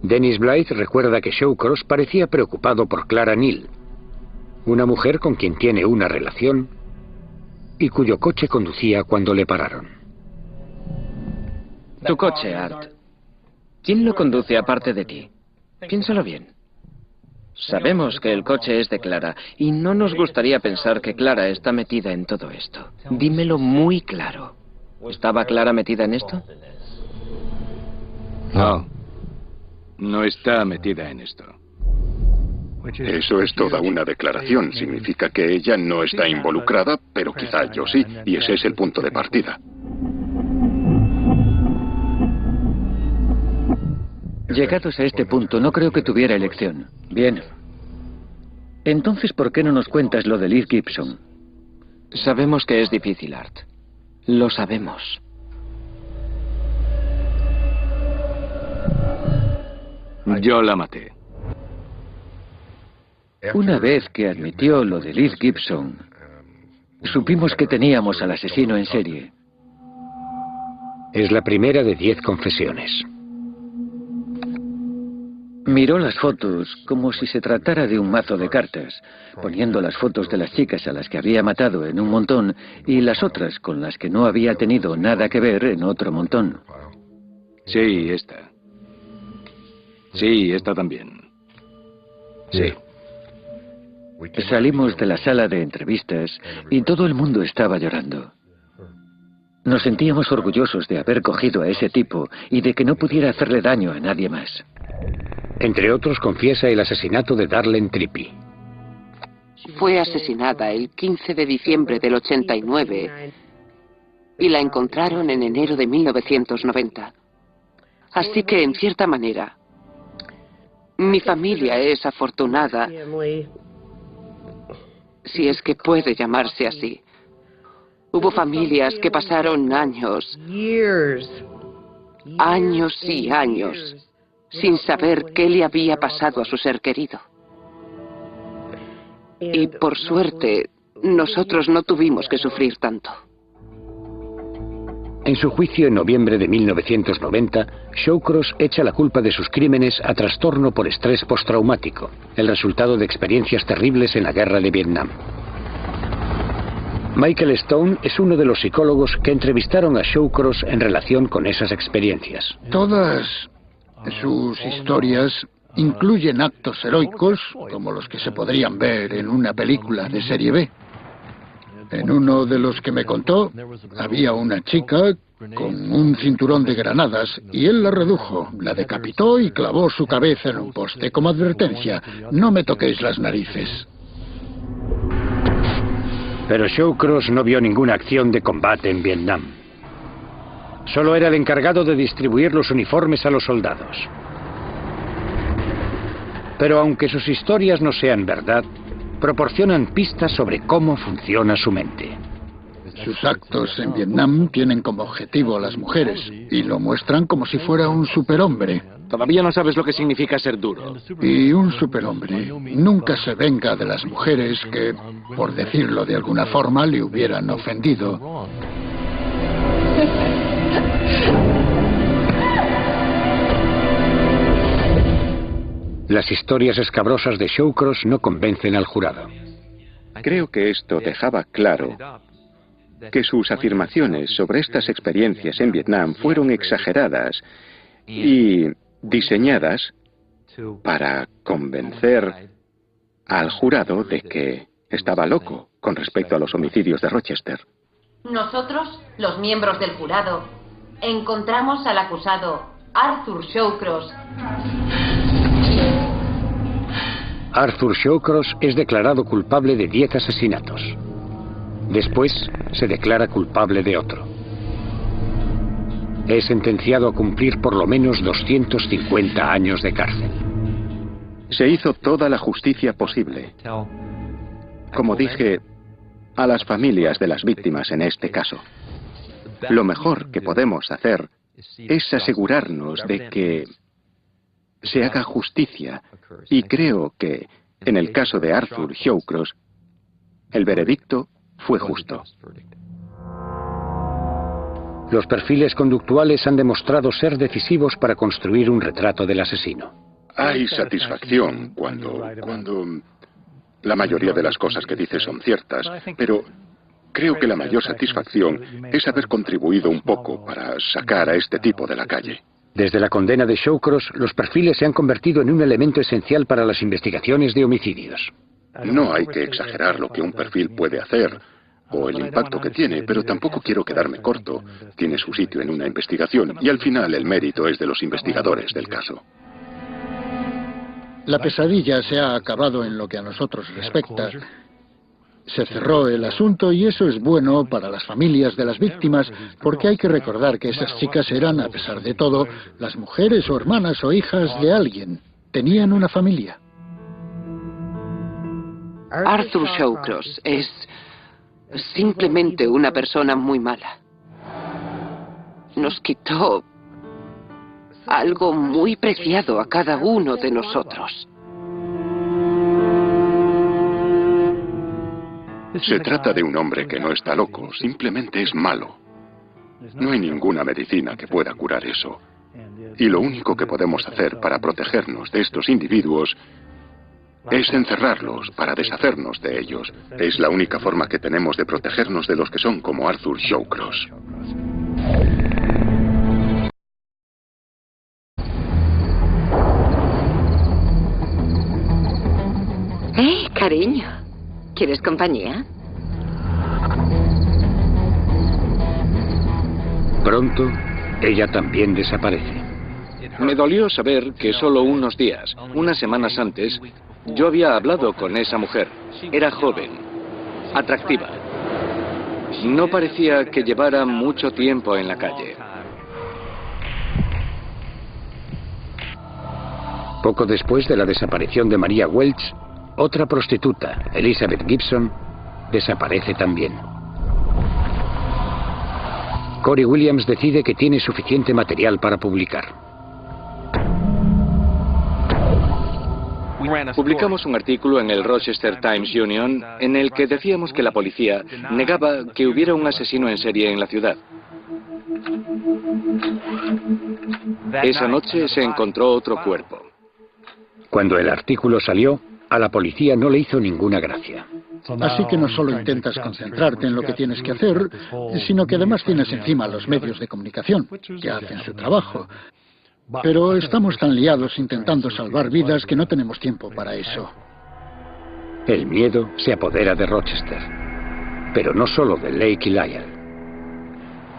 Dennis Blythe recuerda que Shawcross parecía preocupado por Clara Neal, una mujer con quien tiene una relación y cuyo coche conducía cuando le pararon. Tu coche, Art. ¿Quién lo conduce aparte de ti? Piénsalo bien. Sabemos que el coche es de Clara y no nos gustaría pensar que Clara está metida en todo esto. Dímelo muy claro. ¿Estaba Clara metida en esto? No. No está metida en esto. Eso es toda una declaración. Significa que ella no está involucrada, pero quizá yo sí, y ese es el punto de partida. Llegados a este punto, no creo que tuviera elección. Bien. Entonces, ¿por qué no nos cuentas lo de Liz Gibson? Sabemos que es difícil, Art. Lo sabemos. Yo la maté. Una vez que admitió lo de Liz Gibson, supimos que teníamos al asesino en serie. Es la primera de 10 confesiones. Miró las fotos como si se tratara de un mazo de cartas, poniendo las fotos de las chicas a las que había matado en un montón y las otras con las que no había tenido nada que ver en otro montón. Sí, esta. Sí, esta también. Sí. Salimos de la sala de entrevistas y todo el mundo estaba llorando. Nos sentíamos orgullosos de haber cogido a ese tipo y de que no pudiera hacerle daño a nadie más. Entre otros, confiesa el asesinato de Darlene Trippi. Fue asesinada el 15 de diciembre del 89 y la encontraron en enero de 1990. Así que, en cierta manera, mi familia es afortunada, si es que puede llamarse así. Hubo familias que pasaron años y años, sin saber qué le había pasado a su ser querido. Y por suerte, nosotros no tuvimos que sufrir tanto. En su juicio en noviembre de 1990, Shawcross echa la culpa de sus crímenes a trastorno por estrés postraumático, el resultado de experiencias terribles en la guerra de Vietnam. Michael Stone es uno de los psicólogos que entrevistaron a Shawcross en relación con esas experiencias. Todas sus historias incluyen actos heroicos como los que se podrían ver en una película de serie B. En uno de los que me contó, había una chica con un cinturón de granadas y él la redujo, la decapitó y clavó su cabeza en un poste como advertencia: no me toquéis las narices. Pero Shawcross no vio ninguna acción de combate en Vietnam. Solo era el encargado de distribuir los uniformes a los soldados. Pero aunque sus historias no sean verdad, proporcionan pistas sobre cómo funciona su mente. Sus actos en Vietnam tienen como objetivo a las mujeres y lo muestran como si fuera un superhombre. Todavía no sabes lo que significa ser duro. Y un superhombre nunca se venga de las mujeres que, por decirlo de alguna forma, le hubieran ofendido. Las historias escabrosas de Shawcross no convencen al jurado. Creo que esto dejaba claro que sus afirmaciones sobre estas experiencias en Vietnam fueron exageradas y diseñadas para convencer al jurado de que estaba loco con respecto a los homicidios de Rochester. Nosotros, los miembros del jurado, encontramos al acusado Arthur Shawcross. Arthur Shawcross es declarado culpable de 10 asesinatos. Después se declara culpable de otro. Es sentenciado a cumplir por lo menos 250 años de cárcel. Se hizo toda la justicia posible. Como dije a las familias de las víctimas en este caso, lo mejor que podemos hacer es asegurarnos de que se haga justicia, y creo que en el caso de Arthur Shawcross el veredicto fue justo. Los perfiles conductuales han demostrado ser decisivos para construir un retrato del asesino. Hay satisfacción cuando la mayoría de las cosas que dice son ciertas, pero creo que la mayor satisfacción es haber contribuido un poco para sacar a este tipo de la calle. Desde la condena de Shawcross, los perfiles se han convertido en un elemento esencial para las investigaciones de homicidios. No hay que exagerar lo que un perfil puede hacer o el impacto que tiene, pero tampoco quiero quedarme corto. Tiene su sitio en una investigación y al final el mérito es de los investigadores del caso. La pesadilla se ha acabado en lo que a nosotros respecta. Se cerró el asunto y eso es bueno para las familias de las víctimas, porque hay que recordar que esas chicas eran, a pesar de todo, las mujeres o hermanas o hijas de alguien. Tenían una familia. Arthur Shawcross es simplemente una persona muy mala. Nos quitó algo muy preciado a cada uno de nosotros. Se trata de un hombre que no está loco, simplemente es malo. No hay ninguna medicina que pueda curar eso. Y lo único que podemos hacer para protegernos de estos individuos es encerrarlos para deshacernos de ellos. Es la única forma que tenemos de protegernos de los que son como Arthur Shawcross. Cariño, ¿quieres compañía? Pronto, ella también desaparece. Me dolió saber que solo unos días, unas semanas antes, yo había hablado con esa mujer. Era joven, atractiva. No parecía que llevara mucho tiempo en la calle. Poco después de la desaparición de Maria Welch, otra prostituta, Elizabeth Gibson, desaparece también. Corey Williams decide que tiene suficiente material para publicar. Publicamos un artículo en el Rochester Times Union en el que decíamos que la policía negaba que hubiera un asesino en serie en la ciudad. Esa noche se encontró otro cuerpo. Cuando el artículo salió, a la policía no le hizo ninguna gracia. Así que no solo intentas concentrarte en lo que tienes que hacer, sino que además tienes encima los medios de comunicación, que hacen su trabajo. Pero estamos tan liados intentando salvar vidas que no tenemos tiempo para eso. El miedo se apodera de Rochester, pero no solo de Lake y Lyell.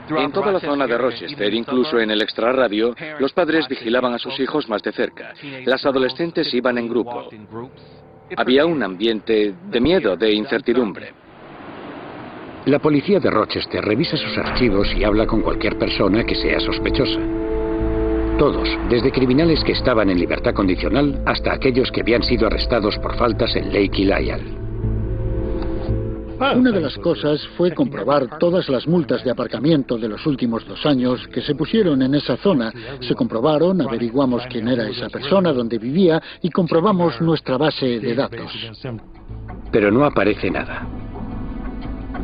En toda la zona de Rochester, incluso en el extrarradio, los padres vigilaban a sus hijos más de cerca. Las adolescentes iban en grupo. Había un ambiente de miedo, de incertidumbre. La policía de Rochester revisa sus archivos y habla con cualquier persona que sea sospechosa. Todos, desde criminales que estaban en libertad condicional hasta aquellos que habían sido arrestados por faltas en Lake y Lyell. Una de las cosas fue comprobar todas las multas de aparcamiento de los últimos 2 años que se pusieron en esa zona. Se comprobaron, averiguamos quién era esa persona, dónde vivía y comprobamos nuestra base de datos. Pero no aparece nada.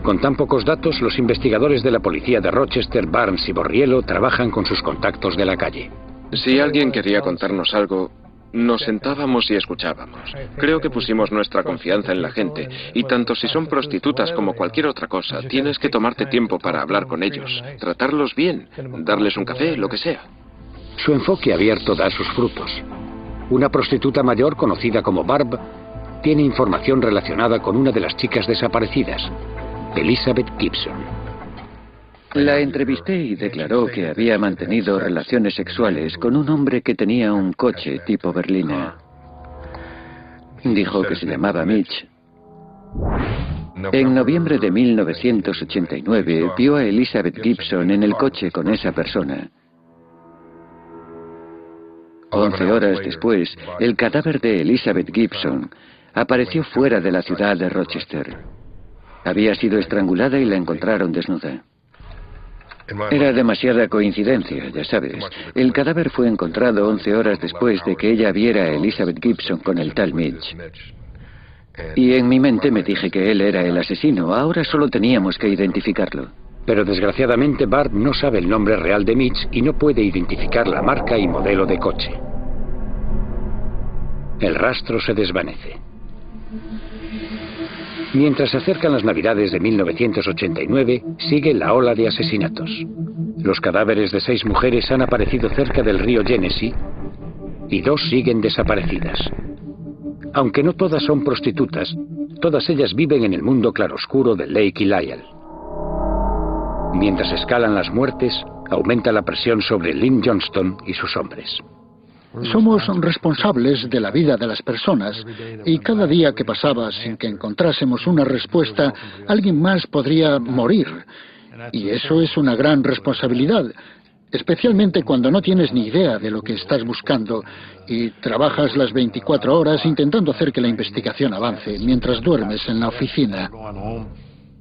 Con tan pocos datos, los investigadores de la policía de Rochester, Barnes y Borriello trabajan con sus contactos de la calle. Si alguien quería contarnos algo, nos sentábamos y escuchábamos. Creo que pusimos nuestra confianza en la gente, y tanto si son prostitutas como cualquier otra cosa, tienes que tomarte tiempo para hablar con ellos, tratarlos bien, darles un café, lo que sea. Su enfoque abierto da sus frutos. Una prostituta mayor, conocida como Barb, tiene información relacionada con una de las chicas desaparecidas, Elizabeth Gibson. La entrevisté y declaró que había mantenido relaciones sexuales con un hombre que tenía un coche tipo berlina. Dijo que se llamaba Mitch. En noviembre de 1989 vio a Elizabeth Gibson en el coche con esa persona. 11 horas después, el cadáver de Elizabeth Gibson apareció fuera de la ciudad de Rochester. Había sido estrangulada y la encontraron desnuda. Era demasiada coincidencia, ya sabes. El cadáver fue encontrado 11 horas después de que ella viera a Elizabeth Gibson con el tal Mitch. Y en mi mente me dije que él era el asesino. Ahora solo teníamos que identificarlo. Pero desgraciadamente Barb no sabe el nombre real de Mitch y no puede identificar la marca y modelo de coche. El rastro se desvanece. Mientras se acercan las Navidades de 1989, sigue la ola de asesinatos. Los cadáveres de 6 mujeres han aparecido cerca del río Genesee y 2 siguen desaparecidas. Aunque no todas son prostitutas, todas ellas viven en el mundo claroscuro de Lake y Lyell. Mientras escalan las muertes, aumenta la presión sobre Lynn Johnston y sus hombres. Somos responsables de la vida de las personas y cada día que pasaba sin que encontrásemos una respuesta, alguien más podría morir. Y eso es una gran responsabilidad, especialmente cuando no tienes ni idea de lo que estás buscando y trabajas las 24 horas intentando hacer que la investigación avance mientras duermes en la oficina.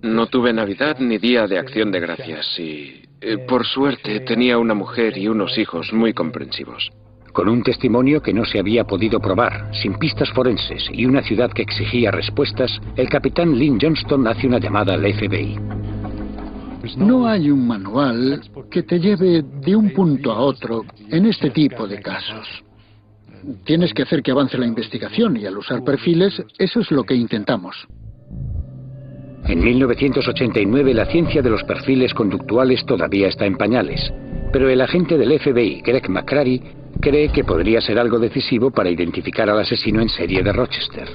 No tuve Navidad ni Día de Acción de Gracias y, por suerte, tenía una mujer y unos hijos muy comprensivos. Con un testimonio que no se había podido probar, sin pistas forenses y una ciudad que exigía respuestas, el capitán Lynn Johnston hace una llamada al FBI. No hay un manual que te lleve de un punto a otro en este tipo de casos. Tienes que hacer que avance la investigación y al usar perfiles, eso es lo que intentamos. En 1989 la ciencia de los perfiles conductuales todavía está en pañales, pero el agente del FBI, Greg McCrary, cree que podría ser algo decisivo para identificar al asesino en serie de Rochester.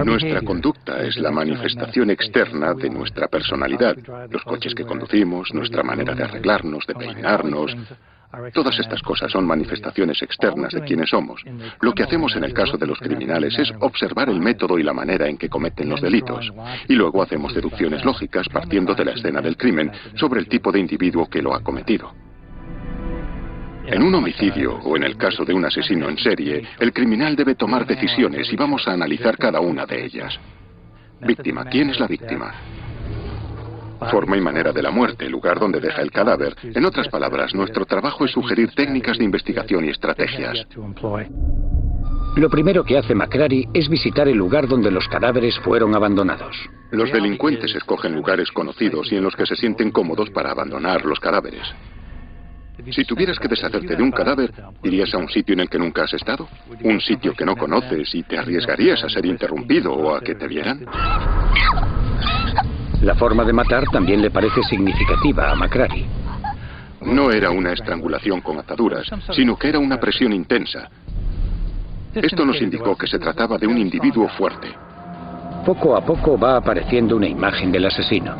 Nuestra conducta es la manifestación externa de nuestra personalidad. Los coches que conducimos, nuestra manera de arreglarnos, de peinarnos. Todas estas cosas son manifestaciones externas de quienes somos. Lo que hacemos en el caso de los criminales es observar el método y la manera en que cometen los delitos. Y luego hacemos deducciones lógicas partiendo de la escena del crimen sobre el tipo de individuo que lo ha cometido. En un homicidio o en el caso de un asesino en serie, el criminal debe tomar decisiones y vamos a analizar cada una de ellas. Víctima. ¿Quién es la víctima? Forma y manera de la muerte, lugar donde deja el cadáver. En otras palabras, nuestro trabajo es sugerir técnicas de investigación y estrategias. Lo primero que hace McCrary es visitar el lugar donde los cadáveres fueron abandonados. Los delincuentes escogen lugares conocidos y en los que se sienten cómodos para abandonar los cadáveres. Si tuvieras que deshacerte de un cadáver, ¿irías a un sitio en el que nunca has estado? ¿Un sitio que no conoces y te arriesgarías a ser interrumpido o a que te vieran? La forma de matar también le parece significativa a McCrary. No era una estrangulación con ataduras, sino que era una presión intensa. Esto nos indicó que se trataba de un individuo fuerte. Poco a poco va apareciendo una imagen del asesino.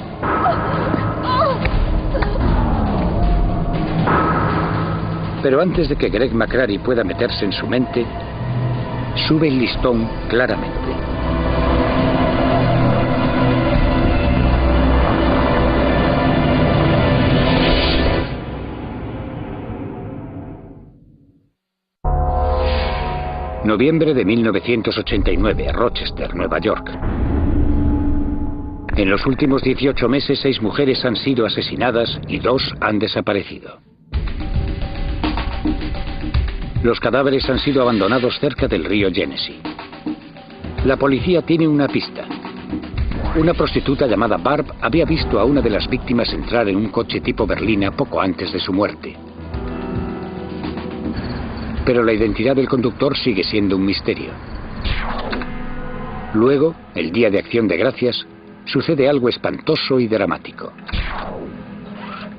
Pero antes de que Greg McCrary pueda meterse en su mente, sube el listón claramente. Noviembre de 1989, Rochester, Nueva York. En los últimos 18 meses, 6 mujeres han sido asesinadas y 2 han desaparecido. Los cadáveres han sido abandonados cerca del río Genesee. La policía tiene una pista. Una prostituta llamada Barb había visto a una de las víctimas entrar en un coche tipo berlina poco antes de su muerte. Pero la identidad del conductor sigue siendo un misterio. Luego, el día de Acción de Gracias, sucede algo espantoso y dramático.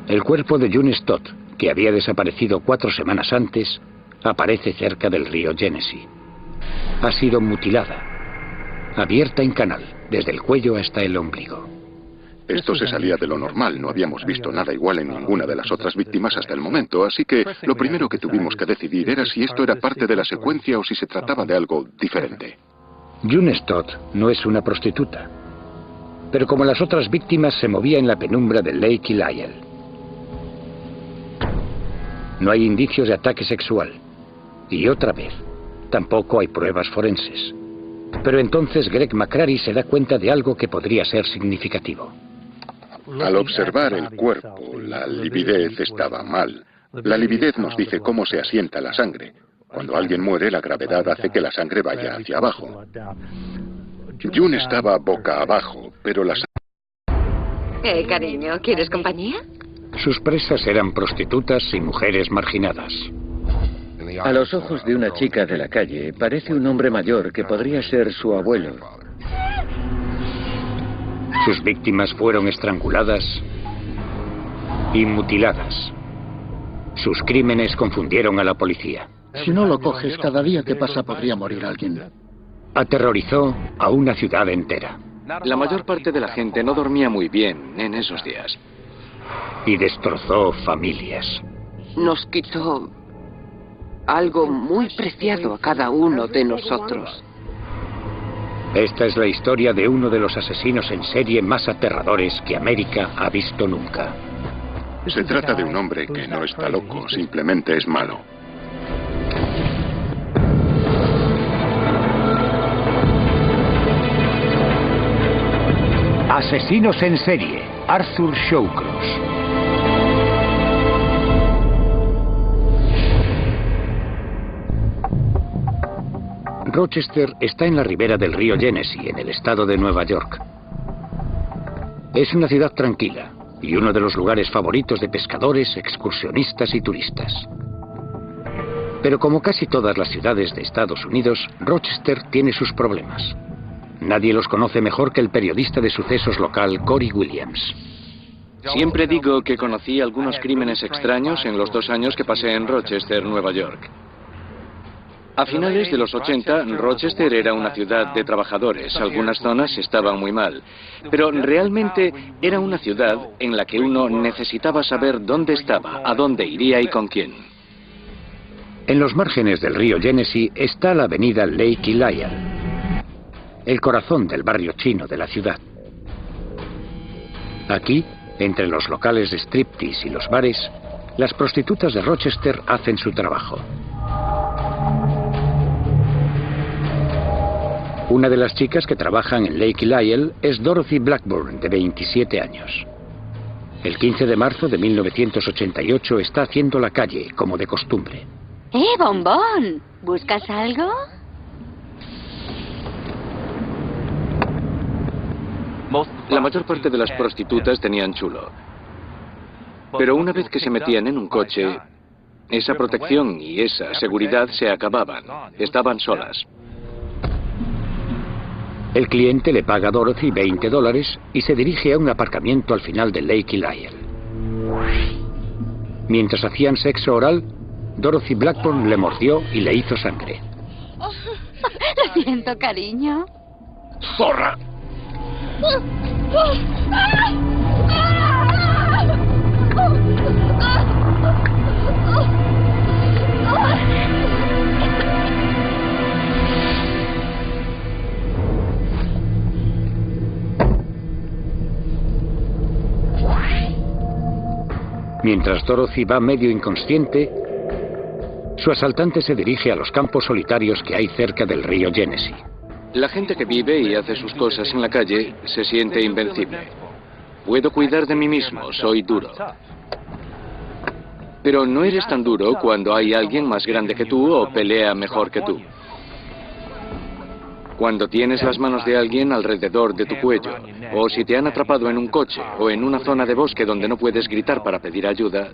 El cuerpo de June Stott, que había desaparecido 4 semanas antes, aparece cerca del río Genesee. Ha sido mutilada, abierta en canal, desde el cuello hasta el ombligo. Esto se salía de lo normal, no habíamos visto nada igual en ninguna de las otras víctimas hasta el momento, así que lo primero que tuvimos que decidir era si esto era parte de la secuencia o si se trataba de algo diferente. June Stott no es una prostituta, pero como las otras víctimas se movía en la penumbra de Lake Lyle. No hay indicios de ataque sexual. Y otra vez, tampoco hay pruebas forenses. Pero entonces Greg McCrary se da cuenta de algo que podría ser significativo. Al observar el cuerpo, la lividez estaba mal. La lividez nos dice cómo se asienta la sangre. Cuando alguien muere, la gravedad hace que la sangre vaya hacia abajo. June estaba boca abajo, pero la sangre... Cariño, ¿quieres compañía? Sus presas eran prostitutas y mujeres marginadas. A los ojos de una chica de la calle, parece un hombre mayor que podría ser su abuelo. Sus víctimas fueron estranguladas y mutiladas. Sus crímenes confundieron a la policía. Si no lo coges, cada día que pasa podría morir alguien. Aterrorizó a una ciudad entera. La mayor parte de la gente no dormía muy bien en esos días. Y destrozó familias. Nos quitó algo muy preciado a cada uno de nosotros. Esta es la historia de uno de los asesinos en serie más aterradores que América ha visto nunca. Se trata de un hombre que no está loco, simplemente es malo. Asesinos en serie, Arthur Shawcross. Rochester está en la ribera del río Genesee, en el estado de Nueva York. Es una ciudad tranquila y uno de los lugares favoritos de pescadores, excursionistas y turistas. Pero como casi todas las ciudades de Estados Unidos, Rochester tiene sus problemas. Nadie los conoce mejor que el periodista de sucesos local, Cory Williams. Siempre digo que conocí algunos crímenes extraños en los 2 años que pasé en Rochester, Nueva York. A finales de los 80, Rochester era una ciudad de trabajadores. Algunas zonas estaban muy mal. Pero realmente era una ciudad en la que uno necesitaba saber dónde estaba, a dónde iría y con quién. En los márgenes del río Genesee está la avenida Lake Lyle, el corazón del barrio chino de la ciudad. Aquí, entre los locales de striptease y los bares, las prostitutas de Rochester hacen su trabajo. Una de las chicas que trabajan en Lake Lyle es Dorothy Blackburn, de 27 años. El 15 de marzo de 1988 está haciendo la calle, como de costumbre. Bombón! ¿Buscas algo? La mayor parte de las prostitutas tenían chulo. Pero una vez que se metían en un coche, esa protección y esa seguridad se acababan. Estaban solas. El cliente le paga a Dorothy $20 y se dirige a un aparcamiento al final de Lake Lyle. Mientras hacían sexo oral, Dorothy Blackburn le mordió y le hizo sangre. Lo siento, cariño. ¡Zorra! Mientras Dorothy va medio inconsciente, su asaltante se dirige a los campos solitarios que hay cerca del río Genesee. La gente que vive y hace sus cosas en la calle se siente invencible. Puedo cuidar de mí mismo, soy duro. Pero no eres tan duro cuando hay alguien más grande que tú o pelea mejor que tú. Cuando tienes las manos de alguien alrededor de tu cuello, o si te han atrapado en un coche o en una zona de bosque donde no puedes gritar para pedir ayuda.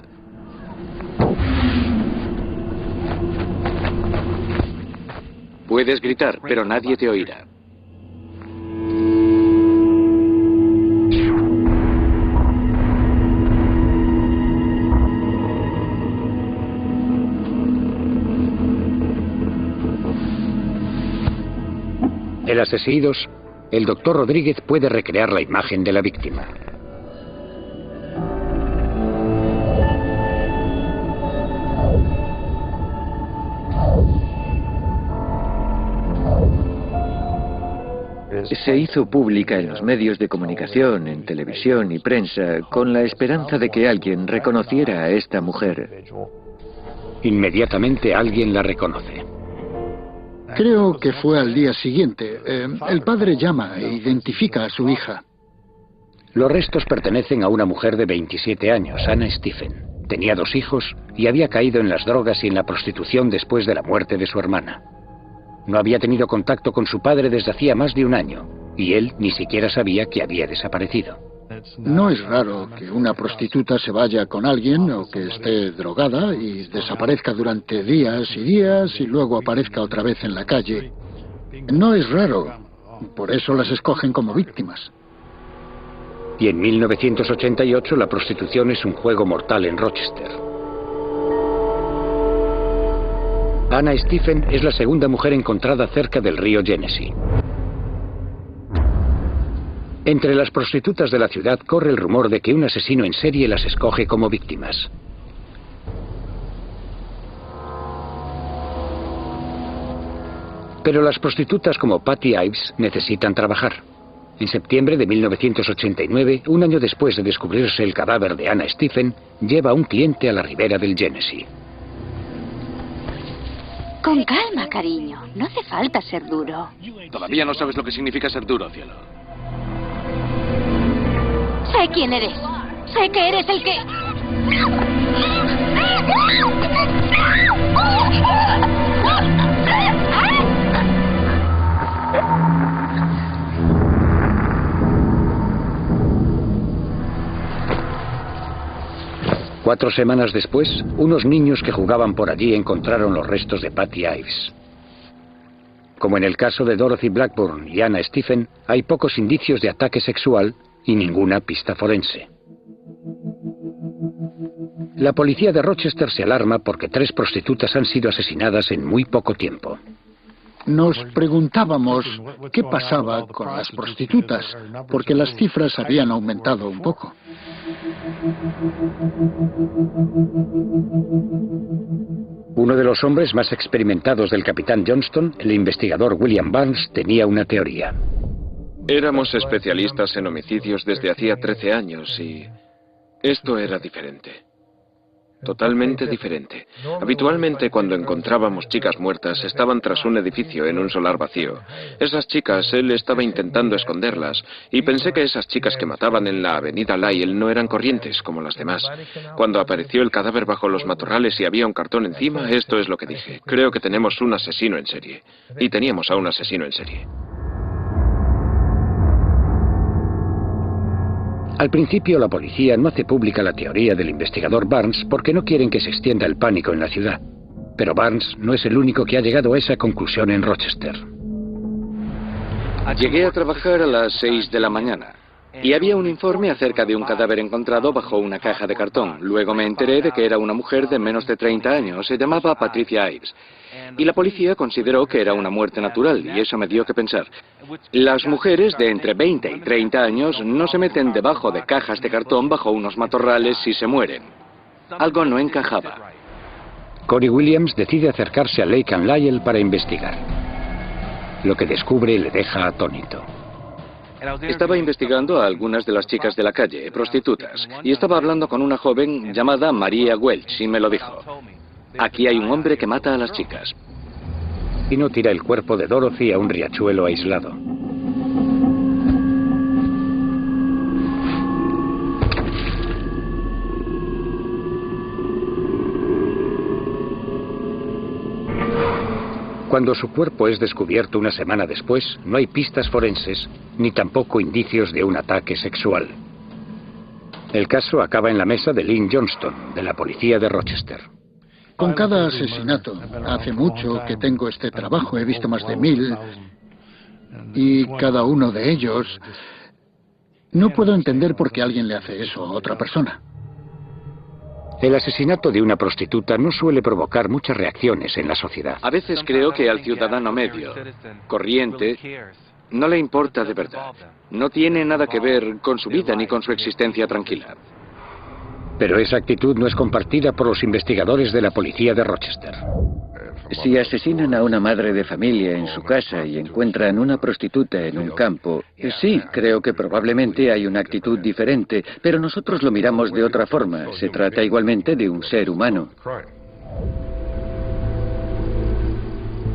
Puedes gritar, pero nadie te oirá. En las heridos, el doctor Rodríguez puede recrear la imagen de la víctima. Se hizo pública en los medios de comunicación, en televisión y prensa, con la esperanza de que alguien reconociera a esta mujer. Inmediatamente alguien la reconoce. Creo que fue al día siguiente. El padre llama e identifica a su hija. Los restos pertenecen a una mujer de 27 años, Anna Stephen. Tenía 2 hijos y había caído en las drogas y en la prostitución después de la muerte de su hermana. No había tenido contacto con su padre desde hacía más de un año, y él ni siquiera sabía que había desaparecido. No es raro que una prostituta se vaya con alguien o que esté drogada y desaparezca durante días y días y luego aparezca otra vez en la calle. No es raro, por eso las escogen como víctimas. Y en 1988 la prostitución es un juego mortal en Rochester. Anna Stephen es la segunda mujer encontrada cerca del río Genesee. Entre las prostitutas de la ciudad corre el rumor de que un asesino en serie las escoge como víctimas. Pero las prostitutas como Patty Ives necesitan trabajar. En septiembre de 1989, un año después de descubrirse el cadáver de Anna Stephen, lleva a un cliente a la ribera del Genesee. Con calma, cariño. No hace falta ser duro. Todavía no sabes lo que significa ser duro, cielo. Sé quién eres. Sé que eres el que... Cuatro semanas después, unos niños que jugaban por allí encontraron los restos de Patty Ives. Como en el caso de Dorothy Blackburn y Anna Stephen, hay pocos indicios de ataque sexual y ninguna pista forense. La policía de Rochester se alarma porque 3 prostitutas han sido asesinadas en muy poco tiempo. Nos preguntábamos qué pasaba con las prostitutas, porque las cifras habían aumentado un poco. Uno de los hombres más experimentados del capitán Johnston, el investigador William Barnes, tenía una teoría. Éramos especialistas en homicidios desde hacía 13 años y esto era diferente. Totalmente diferente. Habitualmente cuando encontrábamos chicas muertas estaban tras un edificio en un solar vacío. Esas chicas, él estaba intentando esconderlas y pensé que esas chicas que mataban en la avenida Lyle no eran corrientes como las demás. Cuando apareció el cadáver bajo los matorrales y había un cartón encima, esto es lo que dije. Creo que tenemos un asesino en serie. Y teníamos a un asesino en serie. Al principio la policía no hace pública la teoría del investigador Barnes porque no quieren que se extienda el pánico en la ciudad. Pero Barnes no es el único que ha llegado a esa conclusión en Rochester. Llegué a trabajar a las 6 de la mañana y había un informe acerca de un cadáver encontrado bajo una caja de cartón. Luego me enteré de que era una mujer de menos de 30 años, se llamaba Patricia Ives. Y la policía consideró que era una muerte natural y eso me dio que pensar. Las mujeres de entre 20 y 30 años no se meten debajo de cajas de cartón bajo unos matorrales si se mueren. Algo no encajaba. Corey Williams decide acercarse a Lake and Lyell para investigar. Lo que descubre le deja atónito. Estaba investigando a algunas de las chicas de la calle, prostitutas, y estaba hablando con una joven llamada Maria Welch y me lo dijo. Aquí hay un hombre que mata a las chicas. Y no tira el cuerpo de Dorothy a un riachuelo aislado. Cuando su cuerpo es descubierto una semana después, no hay pistas forenses, ni tampoco indicios de un ataque sexual. El caso acaba en la mesa de Lynn Johnston, de la policía de Rochester. Con cada asesinato, hace mucho que tengo este trabajo, he visto más de 1000, y cada uno de ellos, no puedo entender por qué alguien le hace eso a otra persona. El asesinato de una prostituta no suele provocar muchas reacciones en la sociedad. A veces creo que al ciudadano medio, corriente, no le importa de verdad. No tiene nada que ver con su vida ni con su existencia tranquila. Pero esa actitud no es compartida por los investigadores de la policía de Rochester. Si asesinan a una madre de familia en su casa y encuentran una prostituta en un campo, sí, creo que probablemente hay una actitud diferente, pero nosotros lo miramos de otra forma. Se trata igualmente de un ser humano.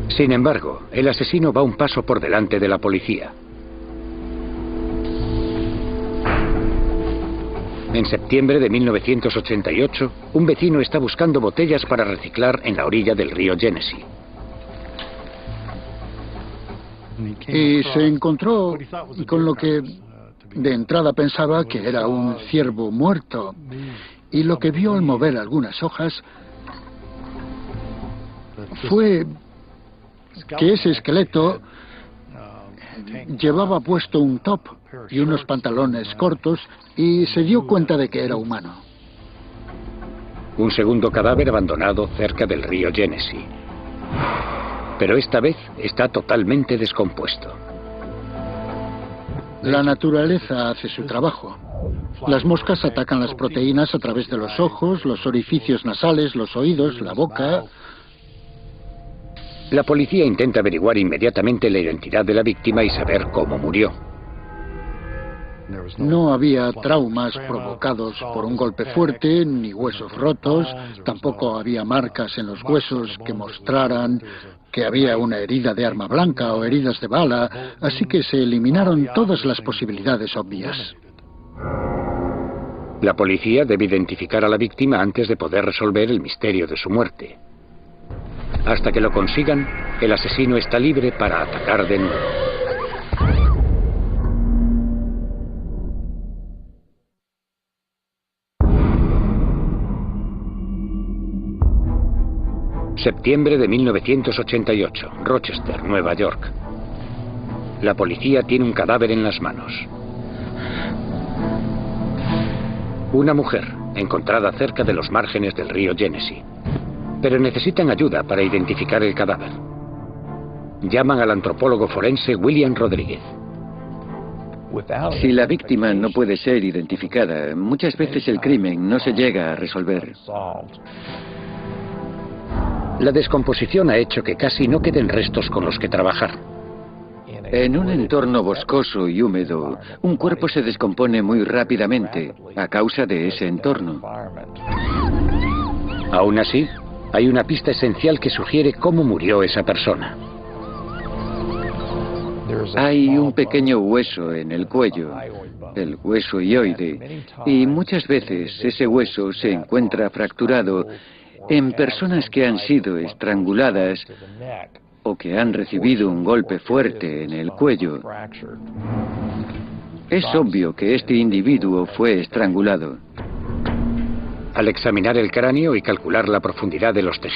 Sin embargo, el asesino va un paso por delante de la policía. En septiembre de 1988, un vecino está buscando botellas para reciclar en la orilla del río Genesee. Y se encontró con lo que de entrada pensaba que era un ciervo muerto. Y lo que vio al mover algunas hojas fue que ese esqueleto llevaba puesto un top y unos pantalones cortos y se dio cuenta de que era humano. Un segundo cadáver abandonado cerca del río Genesee. Pero esta vez está totalmente descompuesto. La naturaleza hace su trabajo. Las moscas atacan las proteínas a través de los ojos, los orificios nasales, los oídos, la boca. La policía intenta averiguar inmediatamente la identidad de la víctima y saber cómo murió. No había traumas provocados por un golpe fuerte, ni huesos rotos, tampoco había marcas en los huesos que mostraran que había una herida de arma blanca o heridas de bala, así que se eliminaron todas las posibilidades obvias. La policía debe identificar a la víctima antes de poder resolver el misterio de su muerte. Hasta que lo consigan, el asesino está libre para atacar de nuevo. Septiembre de 1988, Rochester, Nueva York. La policía tiene un cadáver en las manos. Una mujer, encontrada cerca de los márgenes del río Genesee. Pero necesitan ayuda para identificar el cadáver. Llaman al antropólogo forense William Rodríguez. Si la víctima no puede ser identificada, muchas veces el crimen no se llega a resolver. La descomposición ha hecho que casi no queden restos con los que trabajar. En un entorno boscoso y húmedo, un cuerpo se descompone muy rápidamente a causa de ese entorno. Aún así, hay una pista esencial que sugiere cómo murió esa persona. Hay un pequeño hueso en el cuello, el hueso hioide, y muchas veces ese hueso se encuentra fracturado en personas que han sido estranguladas o que han recibido un golpe fuerte en el cuello. Es obvio que este individuo fue estrangulado. Al examinar el cráneo y calcular la profundidad de los tejidos,